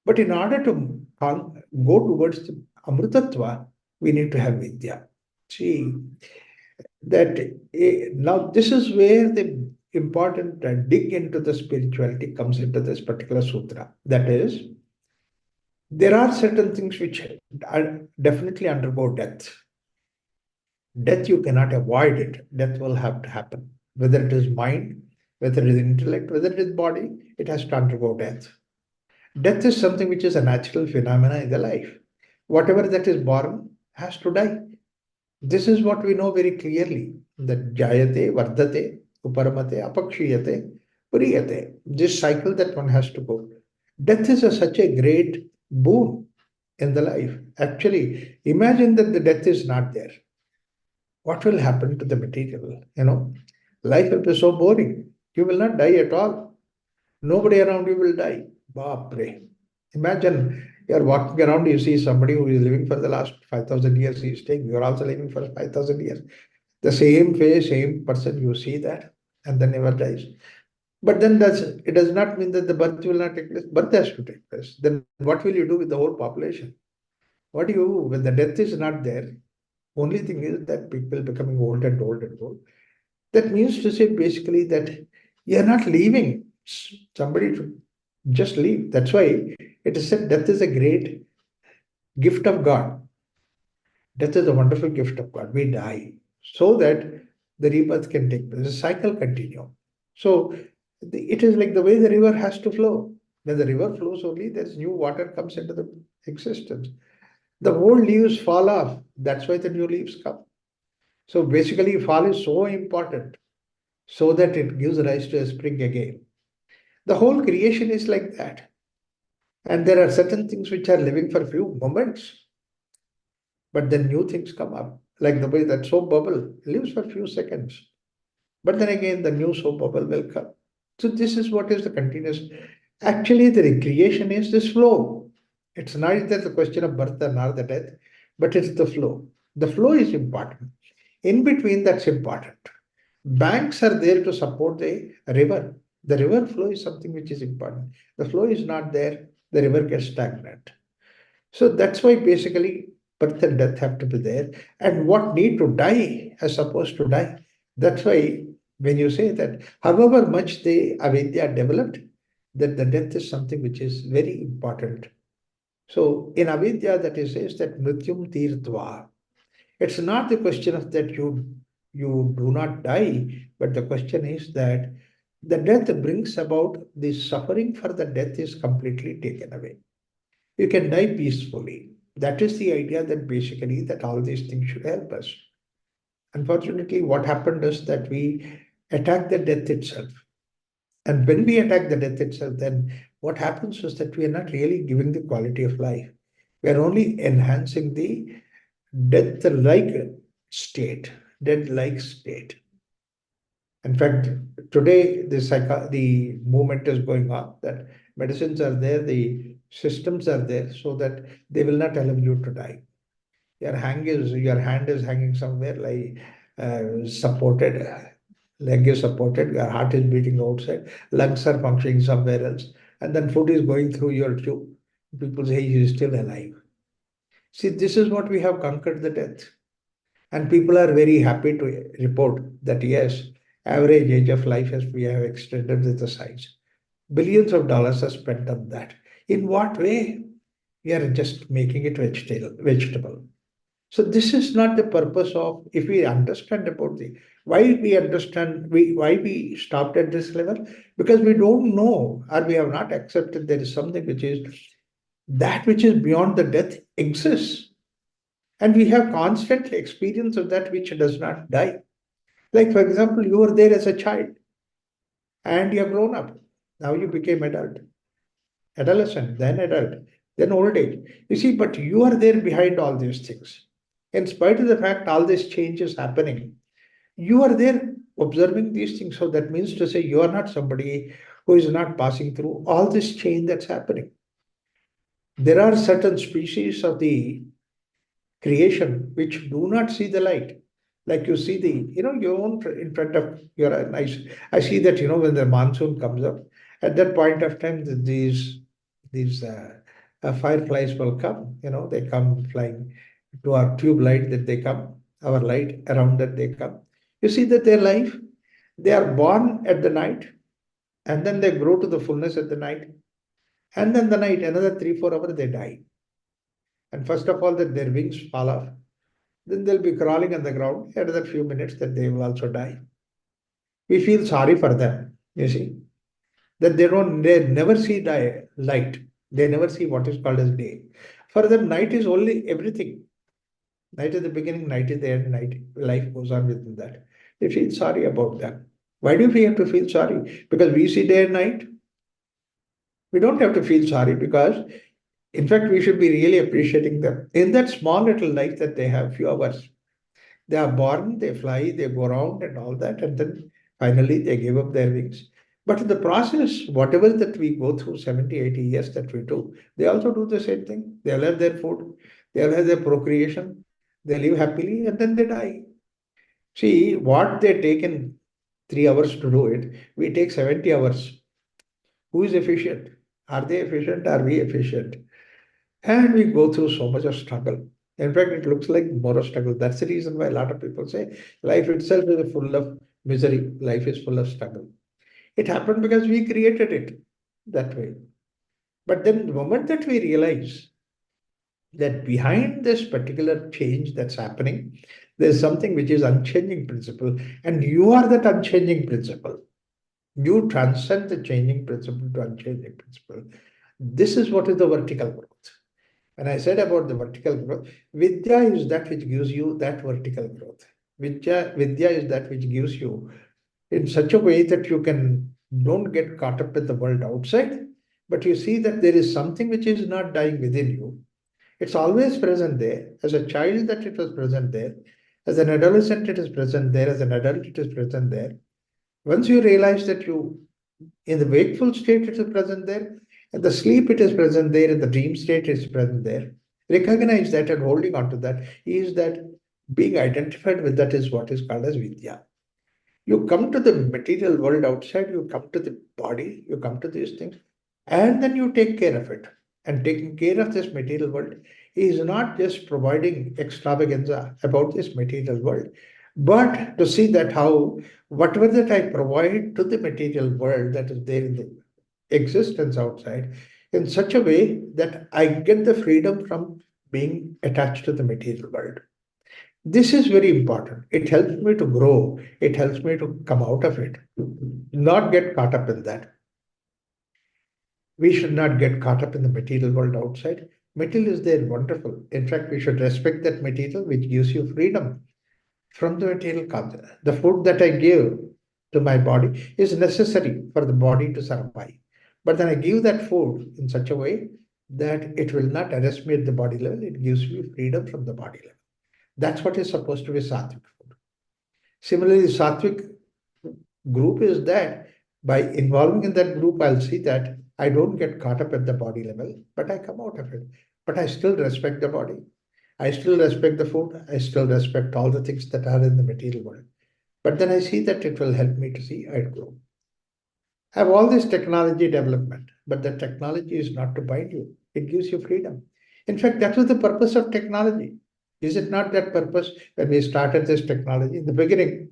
Speaker 1: but in order to go towards the amritatva, we need to have vidya. See, that now this is where the important dig into the spirituality comes into this particular sutra. That is, there are certain things which are definitely undergo death. Death, you cannot avoid it. Death will have to happen. Whether it is mind, whether it is intellect, whether it is body, it has to undergo death. Death is something which is a natural phenomena in the life. Whatever that is born has to die. This is what we know very clearly. That jayate, vardate, uparamate, apakshiyate, puriyate. This cycle that one has to go. Death is such a great boon in the life. Actually, imagine that the death is not there. What will happen to the material? Life will be so boring. You will not die at all. Nobody around you will die. Bapre. Imagine you're walking around, you see somebody who is living for the last 5,000 years, he is staying. You're also living for 5,000 years. The same face, same person, you see that, and then never dies. But then it does not mean that the birth will not take place. Birth has to take place. Then what will you do with the whole population? What do you, when the death is not there, only thing is that people becoming old and old and old. That means to say basically that you're not leaving somebody to just leave. That's why it is said death is a great gift of God. Death is a wonderful gift of God. We die so that the rebirth can take place. The cycle continue. So it is like the way the river has to flow. When the river flows only, there's new water comes into the existence. The old leaves fall off. That's why the new leaves come. So basically, fall is so important so that it gives rise to a spring again. The whole creation is like that. And there are certain things which are living for a few moments, but then new things come up, like the way that soap bubble lives for a few seconds. But then again, the new soap bubble will come. So this is what is the continuous. Actually, the recreation is this flow. It's not that the question of birth nor the death, but it's the flow. The flow is important. In between, that's important. Banks are there to support the river. The river flow is something which is important. The flow is not there, the river gets stagnant. So that's why basically birth and death have to be there. And what need to die as supposed to die. That's why when you say that, however much the avidya developed, that the death is something which is very important. So in avidya, that is says that mrityum tirtva. It's not the question of that you do not die, but the question is that the death brings about the suffering for the death is completely taken away. You can die peacefully. That is the idea that basically that all these things should help us. Unfortunately, what happened is that we attack the death itself. And when we attack the death itself, then what happens is that we are not really giving the quality of life. We are only enhancing the death-like state, dead-like state. In fact, today the movement is going on that medicines are there, the systems are there, so that they will not allow you to die. Your hand is hanging somewhere like supported, leg is supported, your heart is beating outside, lungs are functioning somewhere else, and then food is going through your tube. People say he is still alive. See, this is what we have conquered the death. And people are very happy to report that yes, average age of life as we have extended with the science. Billions of dollars are spent on that. In what way? We are just making it vegetable. So this is not the purpose of, if we understand about the why we stopped at this level, because we don't know or we have not accepted there is something which is that which is beyond the death exists. And we have constant experience of that which does not die. Like, for example, you were there as a child and you have grown up. Now you became adult, adolescent, then adult. then old age. You see, but you are there behind all these things. In spite of the fact all this change is happening, you are there observing these things. So that means to say you are not somebody who is not passing through all this change that's happening. There are certain species of the creation which do not see the light. Like you see your own in front of your eyes. I see that, when the monsoon comes up, at that point of time, these fireflies will come, they come flying to our tube light that they come, our light around that they come. You see that their life, they are born at the night and then they grow to the fullness at the night. And then the night, another 3, 4 hours, they die. And first of all, that their wings fall off. Then they'll be crawling on the ground. Another few minutes that they will also die. We feel sorry for them, you see, that they never see the light. They never see what is called as day. For them, night is only everything. Night is the beginning, night is the end, night, life goes on within that. They feel sorry about them. Why do we have to feel sorry? Because we see day and night? We don't have to feel sorry because, in fact, we should be really appreciating them. In that small little life that they have, few hours, they are born, they fly, they go around and all that, and then finally they give up their wings. But in the process, whatever that we go through 70, 80 years that we do, they also do the same thing. They'll have their food, they'll have their procreation, they live happily, and then they die. See, what they take in 3 hours to do it, we take 70 hours. Who is efficient? Are they efficient? Are we efficient? And we go through so much of struggle. In fact, it looks like more of struggle. That's the reason why a lot of people say life itself is full of misery. Life is full of struggle. It happened because we created it that way. But then the moment that we realize that behind this particular change that's happening, there's something which is unchanging principle, and you are that unchanging principle. You transcend the changing principle to unchanging principle. This is what is the vertical growth. When I said about the vertical growth, Vidya is that which gives you that vertical growth. Vidya is that which gives you in such a way that you can don't get caught up with the world outside, but you see that there is something which is not dying within you. It's always present there. As a child, that it was present there. As an adolescent, it is present there. As an adult, it is present there. Once you realize that in the wakeful state, it is present there. In the sleep, it is present there. In the dream state, it is present there. Recognize that and holding on to that is that being identified with that is what is called as Vidya. You come to the material world outside, you come to the body, you come to these things, and then you take care of it. And taking care of this material world is not just providing extravaganza about this material world, but to see that how whatever that I provide to the material world that is there in the existence outside, in such a way that I get the freedom from being attached to the material world. This is very important. It helps me to grow. It helps me to come out of it, not get caught up in that. We should not get caught up in the material world outside. Material is there, wonderful. In fact, we should respect that material which gives you freedom from the material concept. The food that I give to my body is necessary for the body to survive. But then I give that food in such a way that it will not arrest me at the body level. It gives me freedom from the body level. That's what is supposed to be sattvic food. Similarly, sattvic group is that by involving in that group, I'll see that I don't get caught up at the body level, but I come out of it. But I still respect the body. I still respect the food. I still respect all the things that are in the material world. But then I see that it will help me to see I grow. I have all this technology development, but the technology is not to bind you. It gives you freedom. In fact, that was the purpose of technology. Is it not that purpose when we started this technology in the beginning?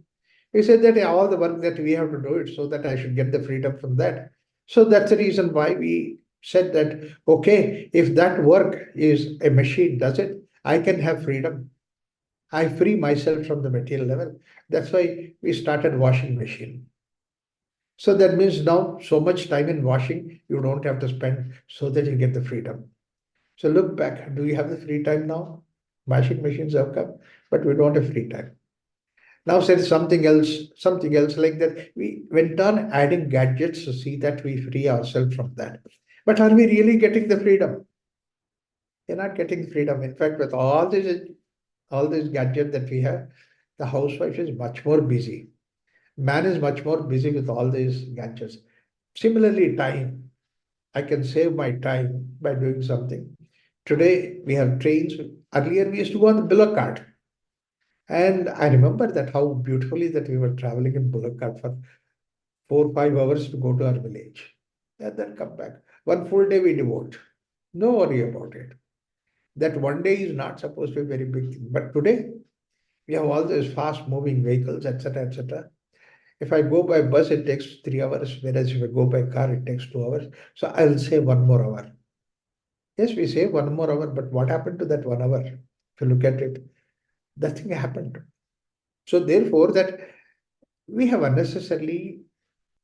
Speaker 1: We said that all the work that we have to do it so that I should get the freedom from that. So that's the reason why we said that, okay, if that work is a machine does it, I can have freedom. I free myself from the material level. That's why we started washing machine. So that means now so much time in washing you don't have to spend so that you get the freedom. So look back, do you have the free time now? Washing machines have come, but we don't have free time. Now said something else like that. We went on adding gadgets to see that we free ourselves from that. But are we really getting the freedom? You're not getting freedom. In fact, with all this gadget that we have, the housewife is much more busy. Man is much more busy with all these gadgets. Similarly, time. I can save my time by doing something. Today we have trains. Earlier we used to go on the bullock cart. And I remember that how beautifully that we were traveling in bullock cart for 4 5 hours to go to our village. And then come back. One full day we devote. No worry about it. That one day is not supposed to be a very big thing. But today we have all these fast moving vehicles, etc., etc. If I go by bus, it takes 3 hours, whereas if I go by car, it takes 2 hours. So I'll save 1 more hour. Yes, we save 1 more hour, but what happened to that 1 hour? If you look at it, nothing happened. So therefore, that we have unnecessarily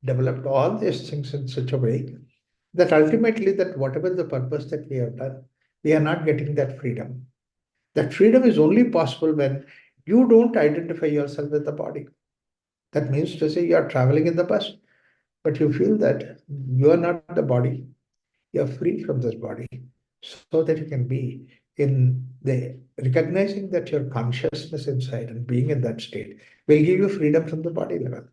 Speaker 1: developed all these things in such a way that ultimately that whatever the purpose that we have done, we are not getting that freedom. That freedom is only possible when you don't identify yourself with the body. That means to say you are traveling in the bus, but you feel that you are not the body, you are free from this body, so that you can be in the recognizing that your consciousness inside and being in that state will give you freedom from the body level.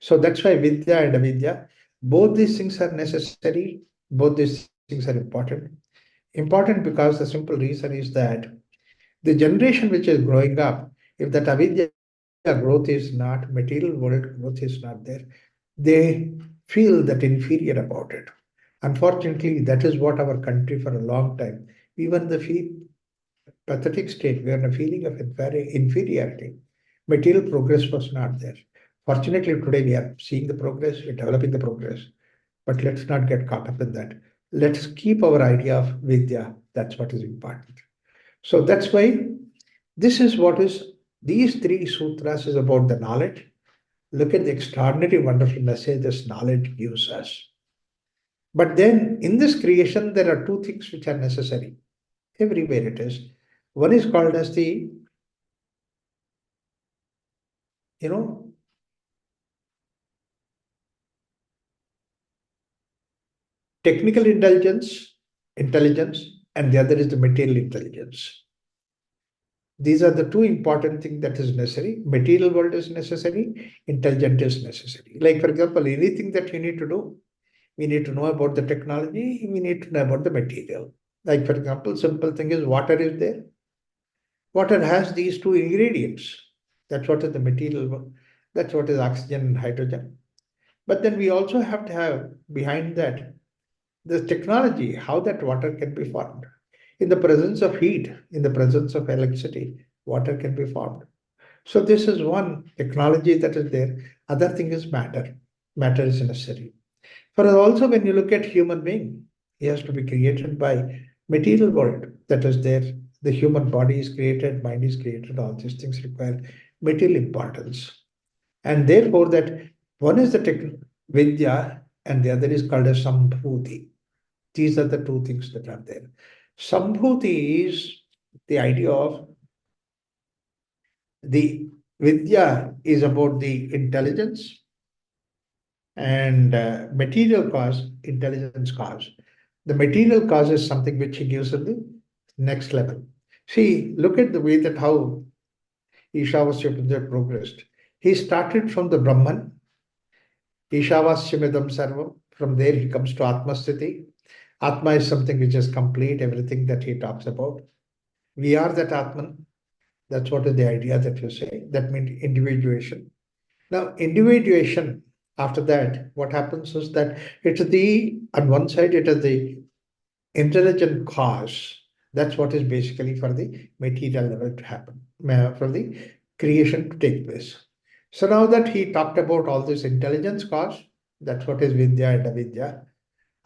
Speaker 1: So that's why Vidya and Avidya, both these things are necessary, both these things are important. Important because the simple reason is that the generation which is growing up, if that Avidya growth is not, material world growth is not there, they feel that inferior about it. Unfortunately, that is what our country for a long time, even the pathetic state, we are in a feeling of inferiority. Material progress was not there. Fortunately, today we are seeing the progress, we're developing the progress, but let's not get caught up in that. Let's keep our idea of Vidya. That's what is important. So that's why this is what is, these three sutras is about the knowledge. Look at the extraordinary, wonderful message this knowledge gives us. But then in this creation, there are two things which are necessary. Everywhere it is. One is called as the, you know, technical intelligence, and the other is the material intelligence. These are the two important things that is necessary. Material world is necessary, intelligent is necessary. Like, for example, anything that you need to do, we need to know about the technology, we need to know about the material. Like, for example, simple thing is water is there. Water has these two ingredients. That's what is the material. That's what is oxygen and hydrogen. But then we also have to have behind that the technology, how that water can be formed. In the presence of heat, in the presence of electricity, water can be formed. So this is one technology that is there. Other thing is matter. Matter is necessary. For also when you look at human being, he has to be created by material world that is there. The human body is created, mind is created, all these things require material importance. And therefore that one is the Vidya and the other is called as Sambhuti. These are the two things that are there. Sambhuti is the idea of the Vidya is about the intelligence and material cause, intelligence cause. The material cause is something which he gives in the next level. See, look at the way that how Isha progressed. He started from the Brahman, Ishavasyamadam Sarvam. From there, he comes to Atmasthiti. Atma is something which is complete, everything that he talks about. We are that Atman. That's what is the idea that you say. That means individuation. Now, individuation, after that, what happens is that it's the, on one side, it is the intelligent cause. That's what is basically for the material level to happen, for the creation to take place. So now that he talked about all this intelligence cause, that's what is Vidya and Avidya.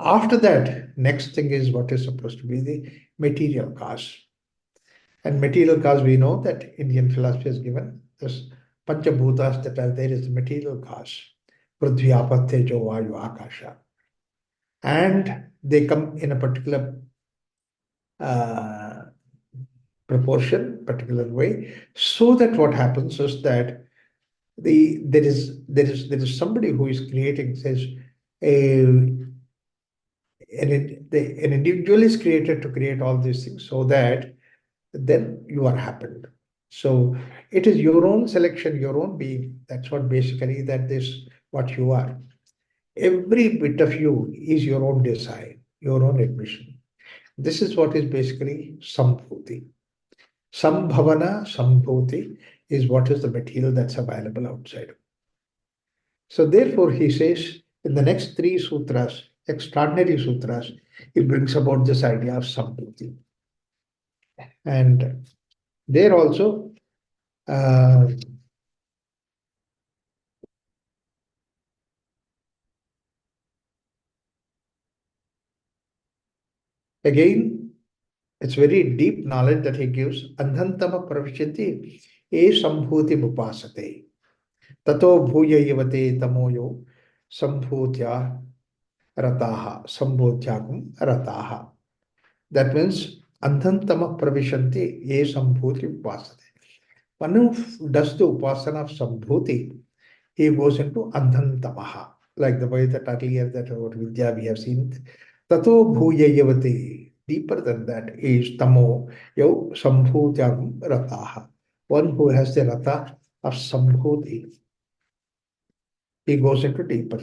Speaker 1: After that, next thing is what is supposed to be the material cause. And material cause, we know that Indian philosophy has given this Panchabhutas that are there is the material cause. Prithvi, Apat, Tejo, Vayu, Akasha. And they come in a particular uh, proportion, particular way, so that what happens is that there is somebody who is creating says a an individual is created to create all these things so that then you are happened. So it is your own selection, your own being. That's what basically that is what you are. Every bit of you is your own design, your own admission. This is what is basically Sambhuti. Sambhavana, Sambhuti is what is the material that's available outside. So therefore, he says in the next three sutras, extraordinary sutras, he brings about this idea of Sambhuti. And there also, uh, again, it's very deep knowledge that he gives. Andhantama pravishyanti e sambhuti upasate. Tato bhuya yavate tamoyo sambhutya rataha. Sambhutyagam rataha. That means andhantama pravishanti ye sambhuti upasate. One who does the upasana of sambhuti, he goes into andhantamaha. Like the way that earlier that about Vidya we have seen. Tato bhuya yavate. Deeper than that is tamo yau sambhutyam rataha. One who has the rata of sambhuti, he goes into deeper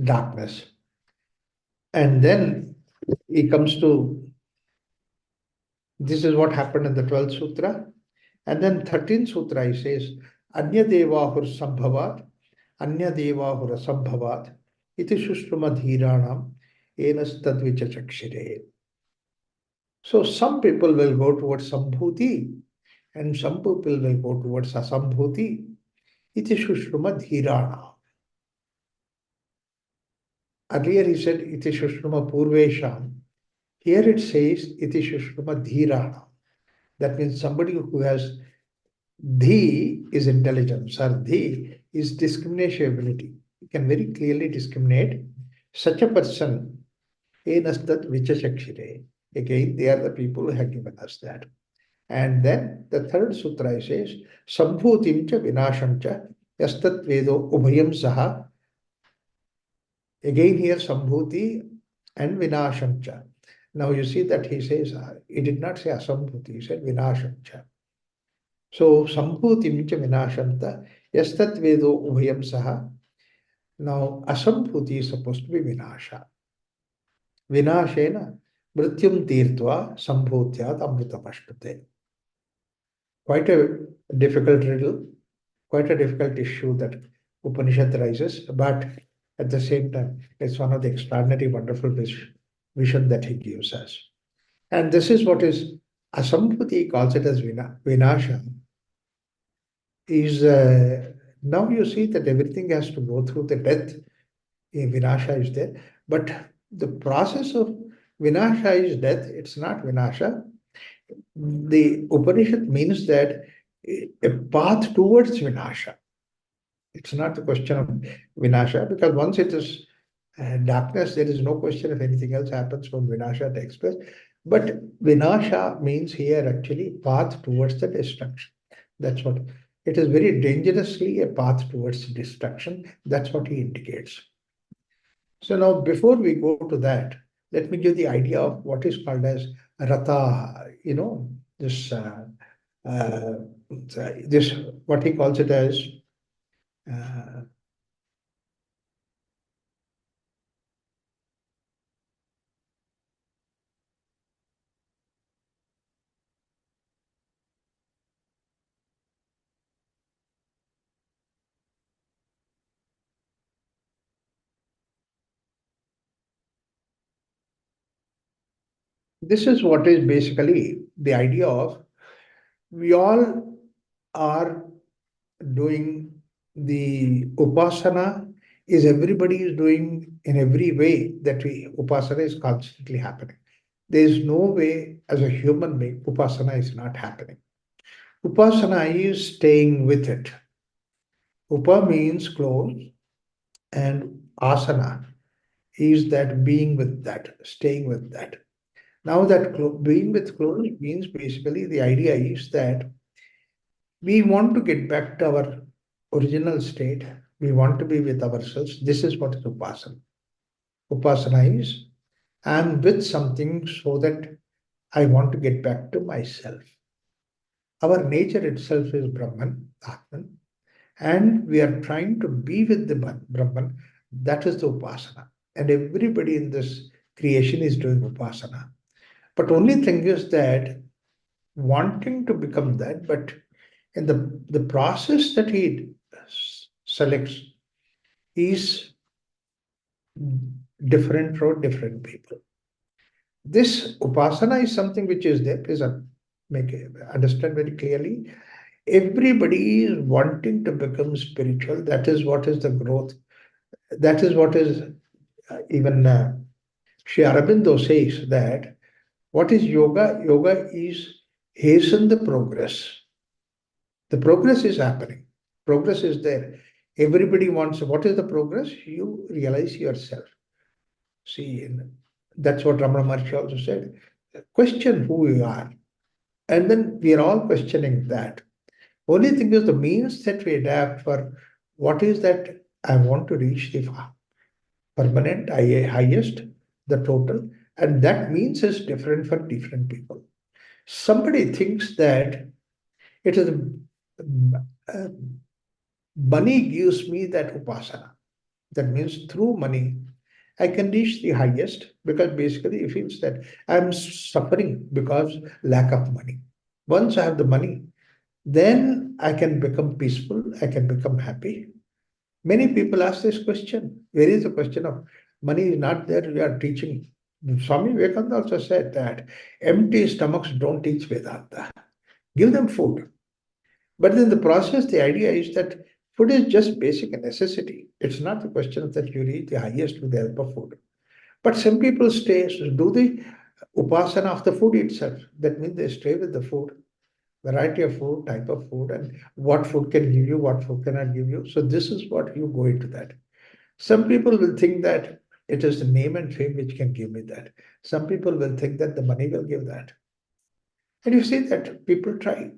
Speaker 1: darkness. And then he comes to this is what happened in the 12th sutra. And then 13th sutra he says, Anya devahur sambhavat, Anya devahur asambhavat, iti shushtruma dhiranam, enas tadvicha chakshire. So some people will go towards sambhuti and some people will go towards asambhuti. Iti shushtruma dhirana. Earlier he said iti shushtruma purvesham. Here it says iti shushtruma dhirana. That means somebody who has dhi is intelligence, or dhi is discrimination ability. You can very clearly discriminate such a person. Enastat vichachakshire. Again, they are the people who have given us that. And then the third sutra says, Sambhutim cha vinasham cha yastat vedo ubhayam saha. Again here Sambhuti and vinasham cha. Now you see that he says, he did not say asambhuti, he said vinasham cha. So sambhutim cha vinashanta yastat vedo ubhayam saha. Now asambhuti is supposed to be vinasha. Vinashena mrityum tirtva sambhutyat amritamashtate. Quite a difficult riddle, quite a difficult issue that Upanishad raises, but at the same time, it's one of the extraordinary, wonderful vision that he gives us. And this is what is Asambhuti calls it as Vinasha. Is now you see that everything has to go through the death. Vinasha is there, but the process of Vinasha is death. It's not Vinasha. The Upanishad means that a path towards Vinasha. It's not the question of Vinasha, because once it is darkness, there is no question if anything else happens from Vinasha takes place. But Vinasha means here actually path towards the destruction. That's what it is, very dangerously a path towards destruction. That's what he indicates. So now before we go to that, let me give the idea of what is called as Rata, this uh, this what he calls it as uh, this is what is basically the idea of we all are doing the upasana is everybody is doing in every way that we upasana is constantly happening. There is no way as a human being upasana is not happening. Upasana is staying with it. Upa means close and asana is that being with that, staying with that. Now that being with close means basically the idea is that we want to get back to our original state. We want to be with ourselves. This is what is upasana. Upasana is I'm with something so that I want to get back to myself. Our nature itself is Brahman, Atman, and we are trying to be with the Brahman. That is the Upasana. And everybody in this creation is doing Upasana. But only thing is that wanting to become that, but in the process that he selects is different for different people. This upasana is something which is there. Please understand very clearly. Everybody is wanting to become spiritual. That is what is the growth. That is what is even Sri Aurobindo says that what is yoga? Yoga is hasten the progress. The progress is happening. Progress is there. Everybody wants. What is the progress? You realize yourself. See, that's what Ramana Maharshi also said. Question who you are. And then we are all questioning that. Only thing is the means that we adapt for what is that I want to reach the permanent, highest, the total. And that means is different for different people. Somebody thinks that it is uh, money gives me that upasana. That means through money, I can reach the highest because basically it feels that I'm suffering because lack of money. Once I have the money, then I can become peaceful, I can become happy. Many people ask this question. Where is the question of money is not there, we are teaching. Swami Vivekananda also said that empty stomachs don't teach Vedanta. Give them food. But in the process, the idea is that food is just basic necessity. It's not the question that you reach the highest with the help of food. But some people do the upasana of the food itself. That means they stay with the food, variety of food, type of food, and what food can give you, what food cannot give you. So this is what you go into that. Some people will think that it is the name and fame which can give me that. Some people will think that the money will give that. And you see that people try.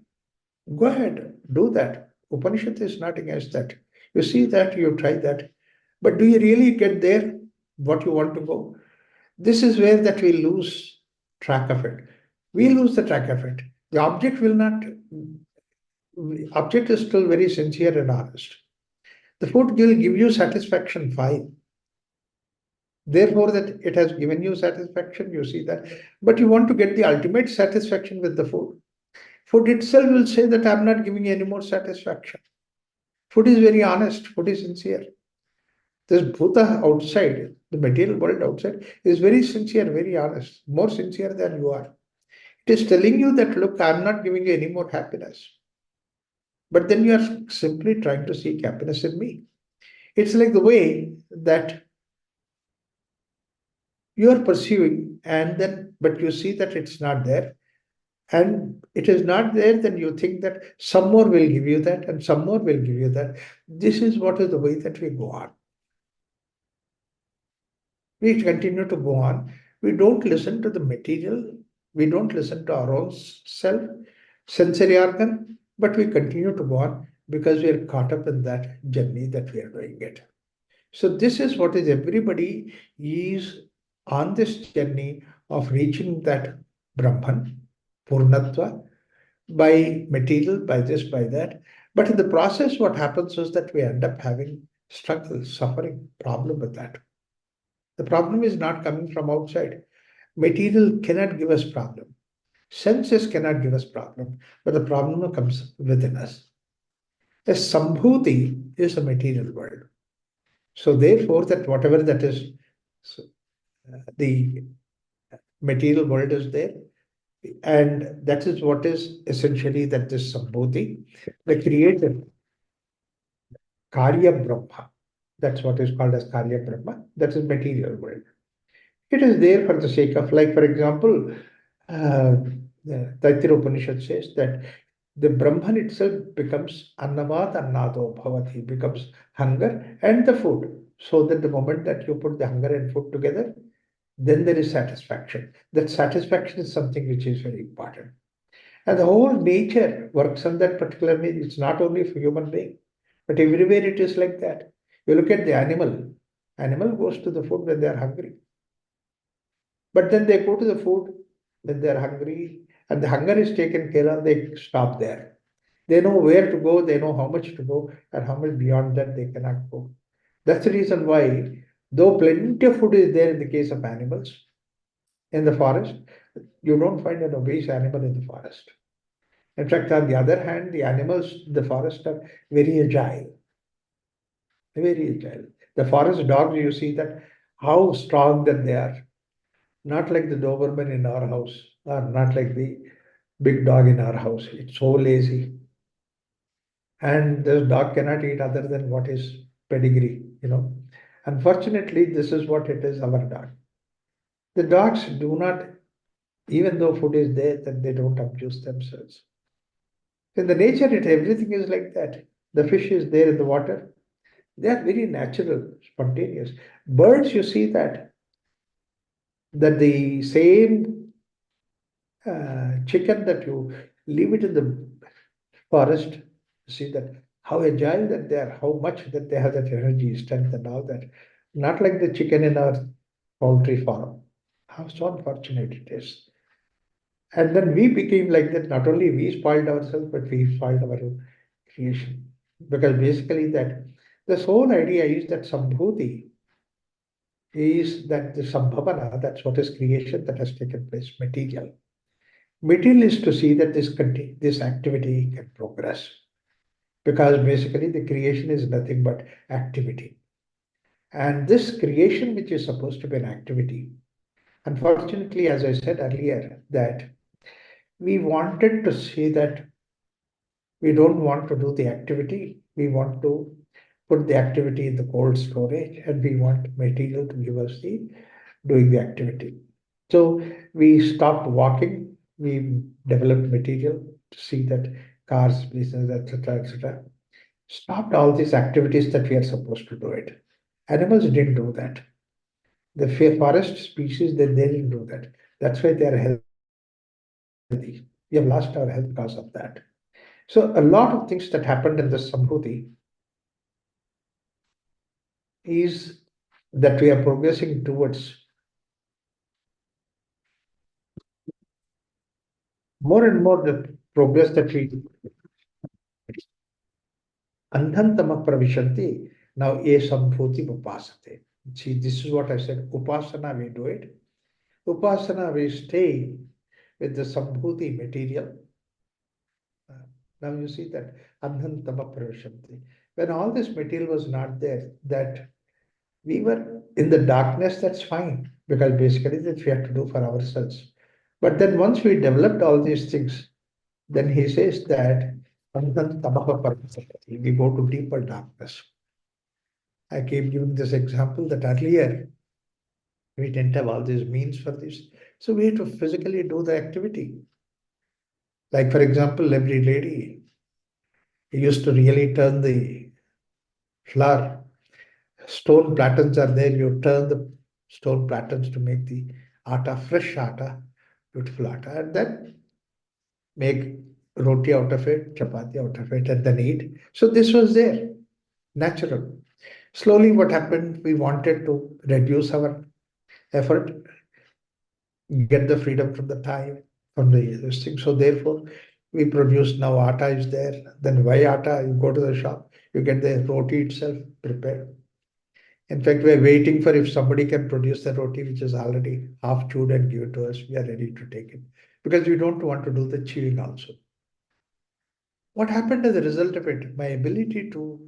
Speaker 1: Go ahead, do that. Upanishad is not against that. You see that, you try that. But do you really get there, what you want to go? This is where that we lose track of it. We lose the track of it. The object will not, object is still very sincere and honest. The food will give you satisfaction, fine. Therefore, that it has given you satisfaction, you see that. But you want to get the ultimate satisfaction with the food. Food itself will say that I'm not giving you any more satisfaction. Food is very honest, food is sincere. This Bhuta outside, the material world outside, is very sincere, very honest, more sincere than you are. It is telling you that, look, I'm not giving you any more happiness. But then you are simply trying to seek happiness in me. It's like the way that you are pursuing, and then, but you see that it's not there. And it is not there, then you think that some more will give you that, and some more will give you that. This is what is the way that we go on. We continue to go on. We don't listen to the material. We don't listen to our own self, sensory organ, but we continue to go on because we are caught up in that journey that we are doing it. So this is what is everybody is on this journey of reaching that Brahman, Purnatva, by material, by this, by that. But in the process, what happens is that we end up having struggle, suffering, problem with that. The problem is not coming from outside. Material cannot give us problem. Senses cannot give us problem, but the problem comes within us. A sambhuti is a material world. So therefore, that whatever that is, so, the material world is there, and that is what is essentially that this sambhuti, the creator, Karya Brahma. That's what is called as Karya Brahma. That is material world. It is there for the sake of, like, for example, the Taittiriya Upanishad says that the Brahman itself becomes Annavat Annado Bhavati, becomes hunger and the food. So that the moment that you put the hunger and food together, then there is satisfaction. That satisfaction is something which is very important. And the whole nature works on that particular way. It's not only for human being, but everywhere it is like that. You look at the animal. Animal goes to the food when they are hungry. But then they go to the food when they are hungry, and the hunger is taken care of, they stop there. They know where to go, they know how much to go, and how much beyond that they cannot go. That's the reason why, though plenty of food is there in the case of animals in the forest, you don't find an obese animal in the forest. In fact, on the other hand, the animals in the forest are very agile, very agile. The forest dogs, you see that how strong that they are. Not like the Doberman in our house, or not like the big dog in our house. It's so lazy. And this dog cannot eat other than what is pedigree. Unfortunately, this is what it is, our dog. The dogs do not, even though food is there, that they don't abuse themselves. In the nature, everything is like that. The fish is there in the water. They are very natural, spontaneous. Birds, you see that the same chicken that you leave it in the forest, see that how agile that they are, how much that they have that energy, strength, and all that. Not like the chicken in our poultry farm. How so unfortunate it is. And then we became like that. Not only we spoiled ourselves, but we spoiled our own creation. Because basically that this whole idea is that Sambhuti is that the Sambhavana, that's what is creation that has taken place, material. Material is to see that this activity can progress. Because basically the creation is nothing but activity. And this creation, which is supposed to be an activity, unfortunately, as I said earlier, that we wanted to see that we don't want to do the activity. We want to put the activity in the cold storage, and we want material to give us the doing the activity. So we stopped walking. We developed material to see that cars, business, etc., etc. Stopped all these activities that we are supposed to do it. Animals didn't do that. The forest species, they didn't do that. That's why they are healthy. We have lost our health because of that. So a lot of things that happened in the Sambhuti is that we are progressing towards more and more the progress that we andhantama pravishanti. Now a Sambhuti upasate. See, this is what I said. Upasana, we do it. Upasana, we stay with the Sambhuti material. Now you see that Andhantama Pravishanti. When all this material was not there, that we were in the darkness, that's fine, because basically that we have to do for ourselves. But then once we developed all these things, then he says that Andhantama Pravishanti, we go to deeper darkness. I keep giving this example that earlier we didn't have all these means for this. So we had to physically do the activity. Like, for example, every lady used to really turn the flour. Stone platens are there. You turn the stone platens to make the atta, fresh atta, beautiful atta, and then make roti out of it, chapati out of it, and then eat. So this was there, natural. Slowly, what happened? We wanted to reduce our effort, get the freedom from the time, from the this thing. So therefore, we produce now atta is there. Then why atta? You go to the shop, you get the roti itself prepared. In fact, we're waiting for if somebody can produce the roti which is already half chewed and give it to us. We are ready to take it because we don't want to do the chewing also. What happened as a result of it? My ability to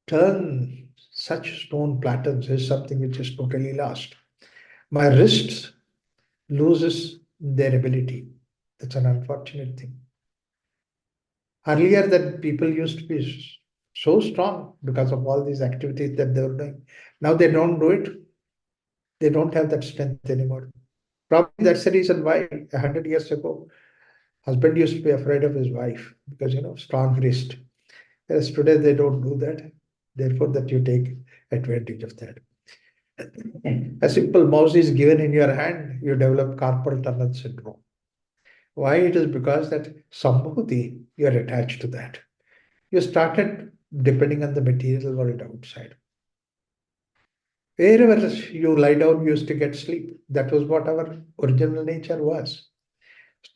Speaker 1: turn such stone platens is something which is totally lost. My wrists loses their ability. That's an unfortunate thing. Earlier, that people used to be so strong because of all these activities that they were doing. Now they don't do it. They don't have that strength anymore. Probably that's the reason why 100 years ago, husband used to be afraid of his wife because strong wrist. Whereas today they don't do that. Therefore, that you take advantage of that. A simple mouse is given in your hand, you develop carpal tunnel syndrome. Why? It is because that sambhuti, you are attached to that. You started depending on the material world outside. Wherever you lie down, you used to get sleep. That was what our original nature was.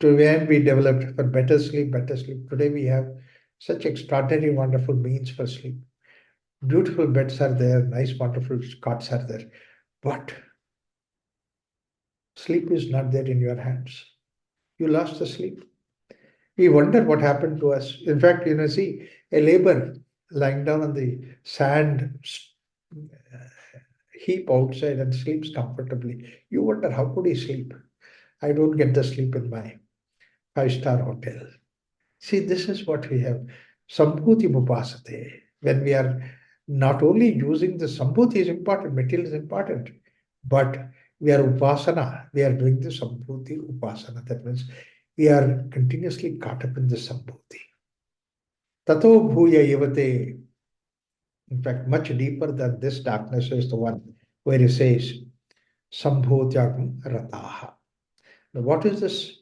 Speaker 1: To when we developed for better sleep, better sleep. Today we have such extraordinary, wonderful means for sleep. Beautiful beds are there, nice, wonderful cots are there. But sleep is not there in your hands. You lost the sleep. We wonder what happened to us. In fact, see a labor lying down on the sand heap outside and sleeps comfortably. You wonder how could he sleep? I don't get the sleep in my five-star hotel. See, this is what we have. Sambhuti Mupasate. When we are not only using the Sambhuti is important, material is important, but we are Upasana. We are doing the Sambhuti Upasana. That means we are continuously caught up in the Sambhuti. Tato Bhuya Yavate. In fact, much deeper than this darkness is the one where he says, Sambhutyagam Rataha. Now, what is this?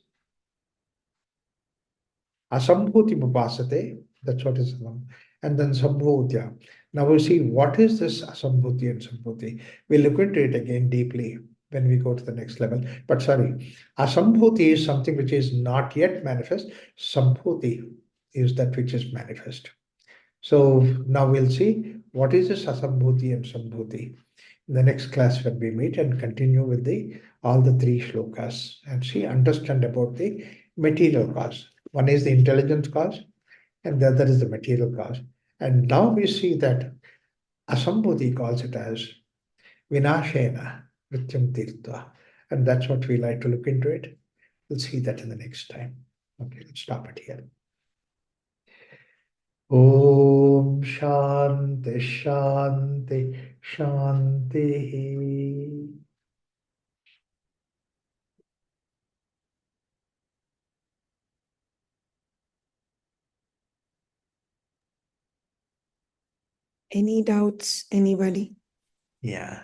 Speaker 1: Asambhuti Mupasate, that's what is Asam. And then Sambhutya. Now we see what is this Asambhuti and Sambhuti. We'll look into it again deeply when we go to the next level. But sorry, Asambhuti is something which is not yet manifest. Sambhuti is that which is manifest. So now we'll see what is this Asambhuti and Sambhuti. In the next class when we meet and continue with the all the three shlokas and see, understand about the material cause. One is the intelligence cause, and the other is the material cause. And now we see that Asambhuti calls it as Vinashena Vrityam Tirtva. And that's what we like to look into it. We'll see that in the next time. Okay, let's stop it here. Om Shanti Shanti Shanti.
Speaker 2: Any doubts, anybody?
Speaker 1: Yeah.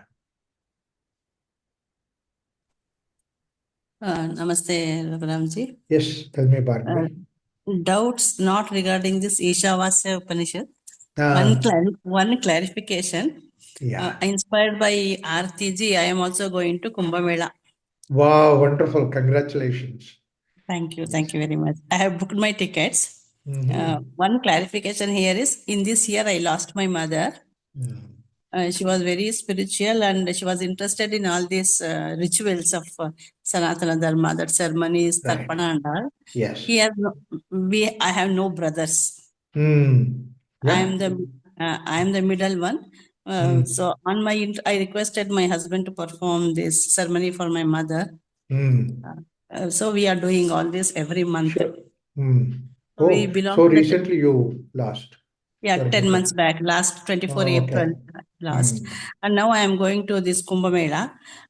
Speaker 3: Namaste, Raghuramji.
Speaker 1: Yes, tell me, Bhargavi.
Speaker 3: Doubts not regarding this Isha Upanishad.
Speaker 1: Ah,
Speaker 3: One clarification.
Speaker 1: yeah.
Speaker 3: Inspired by Aarti ji, I am also going to Kumbh Mela.
Speaker 1: Wow, wonderful. Congratulations.
Speaker 3: Thank you very much. I have booked my tickets.
Speaker 1: Mhm.
Speaker 3: One clarification here is, in this year I lost my mother.
Speaker 1: Mm.
Speaker 3: She was very spiritual and she was interested in all these rituals of Sanatana Dharma, that ceremonies,
Speaker 1: Right.
Speaker 3: Tarpana and all.
Speaker 1: Yes.
Speaker 3: I have no brothers.
Speaker 1: Mm.
Speaker 3: I
Speaker 1: Yeah.
Speaker 3: am the middle one. So I requested my husband to perform this ceremony for my mother.
Speaker 1: Mm.
Speaker 3: So we are doing all this every month.
Speaker 1: Sure. Mm.
Speaker 3: We
Speaker 1: Oh,
Speaker 3: belong
Speaker 1: so
Speaker 3: to the
Speaker 1: recently you lost.
Speaker 3: Yeah,
Speaker 1: your
Speaker 3: 10
Speaker 1: mother.
Speaker 3: months back, last 24
Speaker 1: Oh,
Speaker 3: April
Speaker 1: okay.
Speaker 3: last.
Speaker 1: Mm.
Speaker 3: And now I am going to this Kumbh Mela.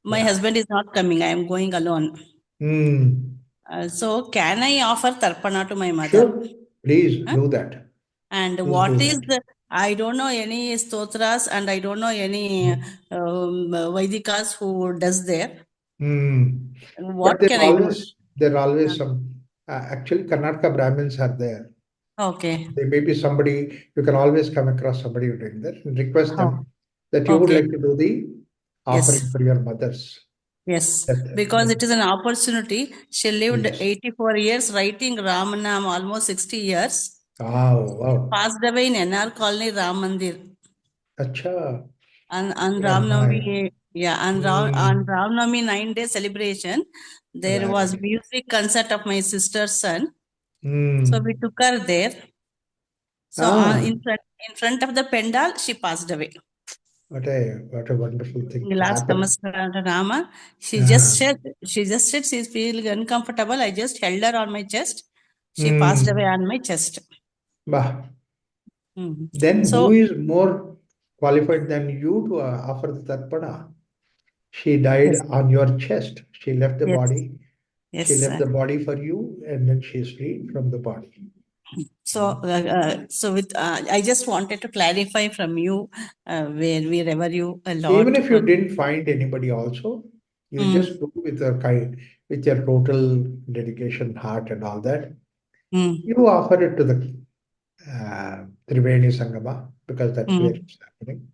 Speaker 3: My
Speaker 1: Yeah.
Speaker 3: husband is not coming. I am going alone.
Speaker 1: Mm.
Speaker 3: So can I offer Tarpana to my mother?
Speaker 1: Sure. Please
Speaker 3: Huh?
Speaker 1: do that.
Speaker 3: And
Speaker 1: Please
Speaker 3: what
Speaker 1: do
Speaker 3: is
Speaker 1: that.
Speaker 3: I don't know any stotras and I don't know any Vaidikas who does there.
Speaker 1: Mm.
Speaker 3: What
Speaker 1: But
Speaker 3: can I do?
Speaker 1: there are always some, actually Karnataka Brahmins are there.
Speaker 3: Okay.
Speaker 1: There may be somebody, you can always come across somebody who doing that and request them that you would
Speaker 3: Okay.
Speaker 1: like to do the offering
Speaker 3: Yes.
Speaker 1: for your mothers.
Speaker 3: Yes,
Speaker 1: That,
Speaker 3: because it is an opportunity. She lived
Speaker 1: yes.
Speaker 3: 84 years writing Ramanam, almost 60 years.
Speaker 1: Wow,
Speaker 3: She
Speaker 1: wow.
Speaker 3: passed away in NR Colony, Ram Mandir.
Speaker 1: Acha.
Speaker 3: And
Speaker 1: Yeah,
Speaker 3: Ramnavami, and on Ramnavami 9-day celebration, there was
Speaker 1: right.
Speaker 3: music concert of my sister's son.
Speaker 1: Mm.
Speaker 3: So we took her there. So in front of the pendal, she passed away.
Speaker 1: What a wonderful thing to
Speaker 3: Last
Speaker 1: happen.
Speaker 3: Namaskar Rama. She just said she's feeling uncomfortable. I just held her on my chest. She passed away on my chest.
Speaker 1: Bah. Then who is more qualified than you to offer the tarpana? She died on your chest. She left the body.
Speaker 3: Yes,
Speaker 1: She left
Speaker 3: sir.
Speaker 1: the body for you, and then she is freed from the body.
Speaker 3: So, I just wanted to clarify from you, wherever you a lot.
Speaker 1: Even if you didn't find anybody, also, you just do with with your total dedication, heart, and all that. You offer it to the Triveni Sangama because that's where it's happening,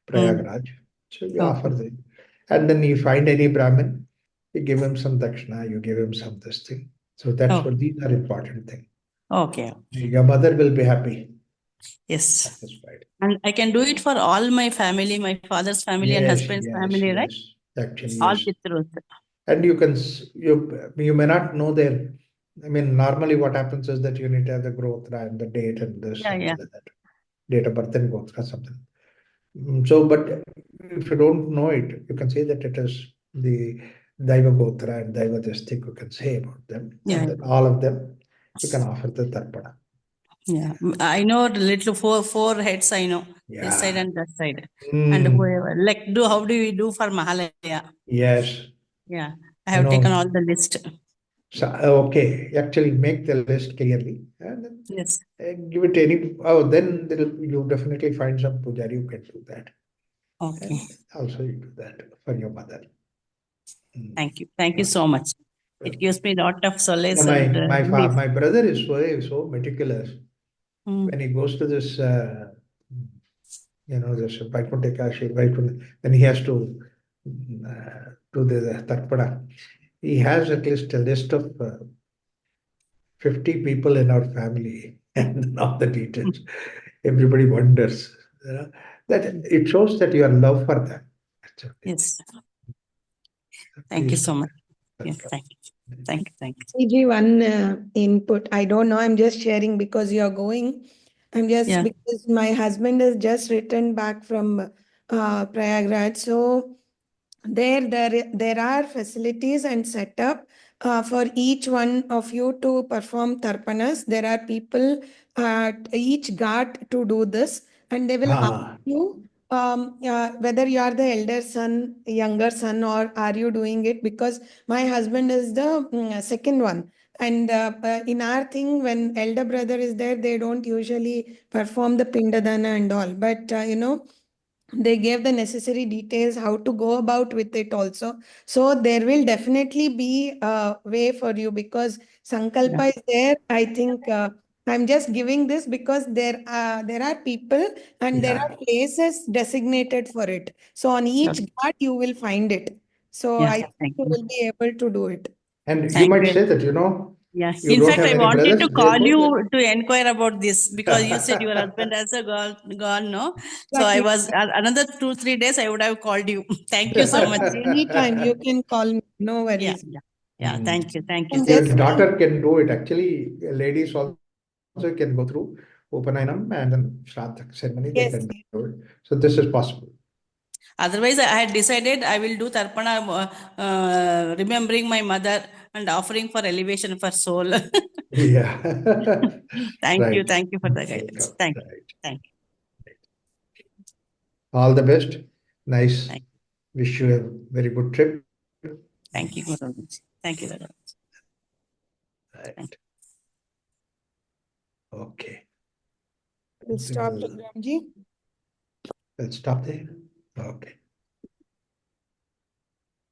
Speaker 1: Prayagraj. So you offer them. And then you find any Brahmin, you give him some dakshina, you give him some this thing. So that's what these are important things.
Speaker 3: Okay.
Speaker 1: Your mother will be happy,
Speaker 3: Yes.
Speaker 1: satisfied.
Speaker 3: And I can do it for all my family, my father's family and husband's family, right?
Speaker 1: Actually,
Speaker 3: All
Speaker 1: yes.
Speaker 3: Pitrus.
Speaker 1: And you may not know their, I mean, normally what happens is that you need to have the Gotra and the date and this, something like that. Date of birth and Gotra, something. So, but if you don't know it, you can say that it is the Daiva Gotra and Daiva this thing you can say about them.
Speaker 3: Yeah.
Speaker 1: And then all of them, you can offer the Tarpana.
Speaker 3: Yeah, I know little four heads. I know this side and that side, and whoever like how do we do for Mahalaya?
Speaker 1: Yes.
Speaker 3: Yeah, I have taken all the list.
Speaker 1: So, okay, actually make the list clearly and then
Speaker 3: Yes.
Speaker 1: give it any. Oh, then you definitely find some pujari who can do that.
Speaker 3: Okay.
Speaker 1: And also you do that for your mother.
Speaker 3: Thank you so much. It gives me a lot of solace.
Speaker 1: My brother is so meticulous. When he goes to this, this Vaikuntha Ekashi, when he has to do the Tarpada, he has at least a list of 50 people in our family and all the details. Everybody wonders. That it shows that your love for them.
Speaker 3: Yes. Thank you so much. Yes, thank you. Thank
Speaker 2: CG,
Speaker 3: you.
Speaker 2: one input. I don't know. I'm just sharing because you're going. I'm just because my husband has just returned back from Prayagraj. So there are facilities and setup for each one of you to perform tarpanas. There are people at each ghat to do this, and they will ask you whether you are the elder son, younger son, or are you doing it, because my husband is the second one. And in our thing, when elder brother is there, they don't usually perform the pindadana and all. But they gave the necessary details how to go about with it also. So there will definitely be a way for you, because Sankalpa is there. I think I'm just giving this because there are people and there are places designated for it. So on each ghat you will find it. So I think you will be able to do it.
Speaker 1: And you might say that,
Speaker 3: yeah.
Speaker 1: you
Speaker 3: In
Speaker 1: don't
Speaker 3: fact,
Speaker 1: have
Speaker 3: I
Speaker 1: any
Speaker 3: wanted
Speaker 1: brothers,
Speaker 3: to call
Speaker 1: therefore.
Speaker 3: you to inquire about this because you said your husband has gone, no? So I was another 2-3 days. I would have called you. Thank you so much.
Speaker 2: Anytime you can call me. No worries.
Speaker 3: Yeah. Thank you.
Speaker 1: Your daughter can do it. Actually, ladies also can go through Upanayam and then Shraddha ceremony. They can do it. So this is possible.
Speaker 3: Otherwise, I had decided I will do Tarpana, remembering my mother and offering for elevation for soul.
Speaker 1: Yeah.
Speaker 3: Thank you for the guidance. Thank you.
Speaker 1: All the best. Nice. Wish you a very good trip.
Speaker 3: Thank you very much. Thank you very much.
Speaker 1: Right. Okay.
Speaker 2: We'll stop, Ramji.
Speaker 1: Let's stop there. Okay.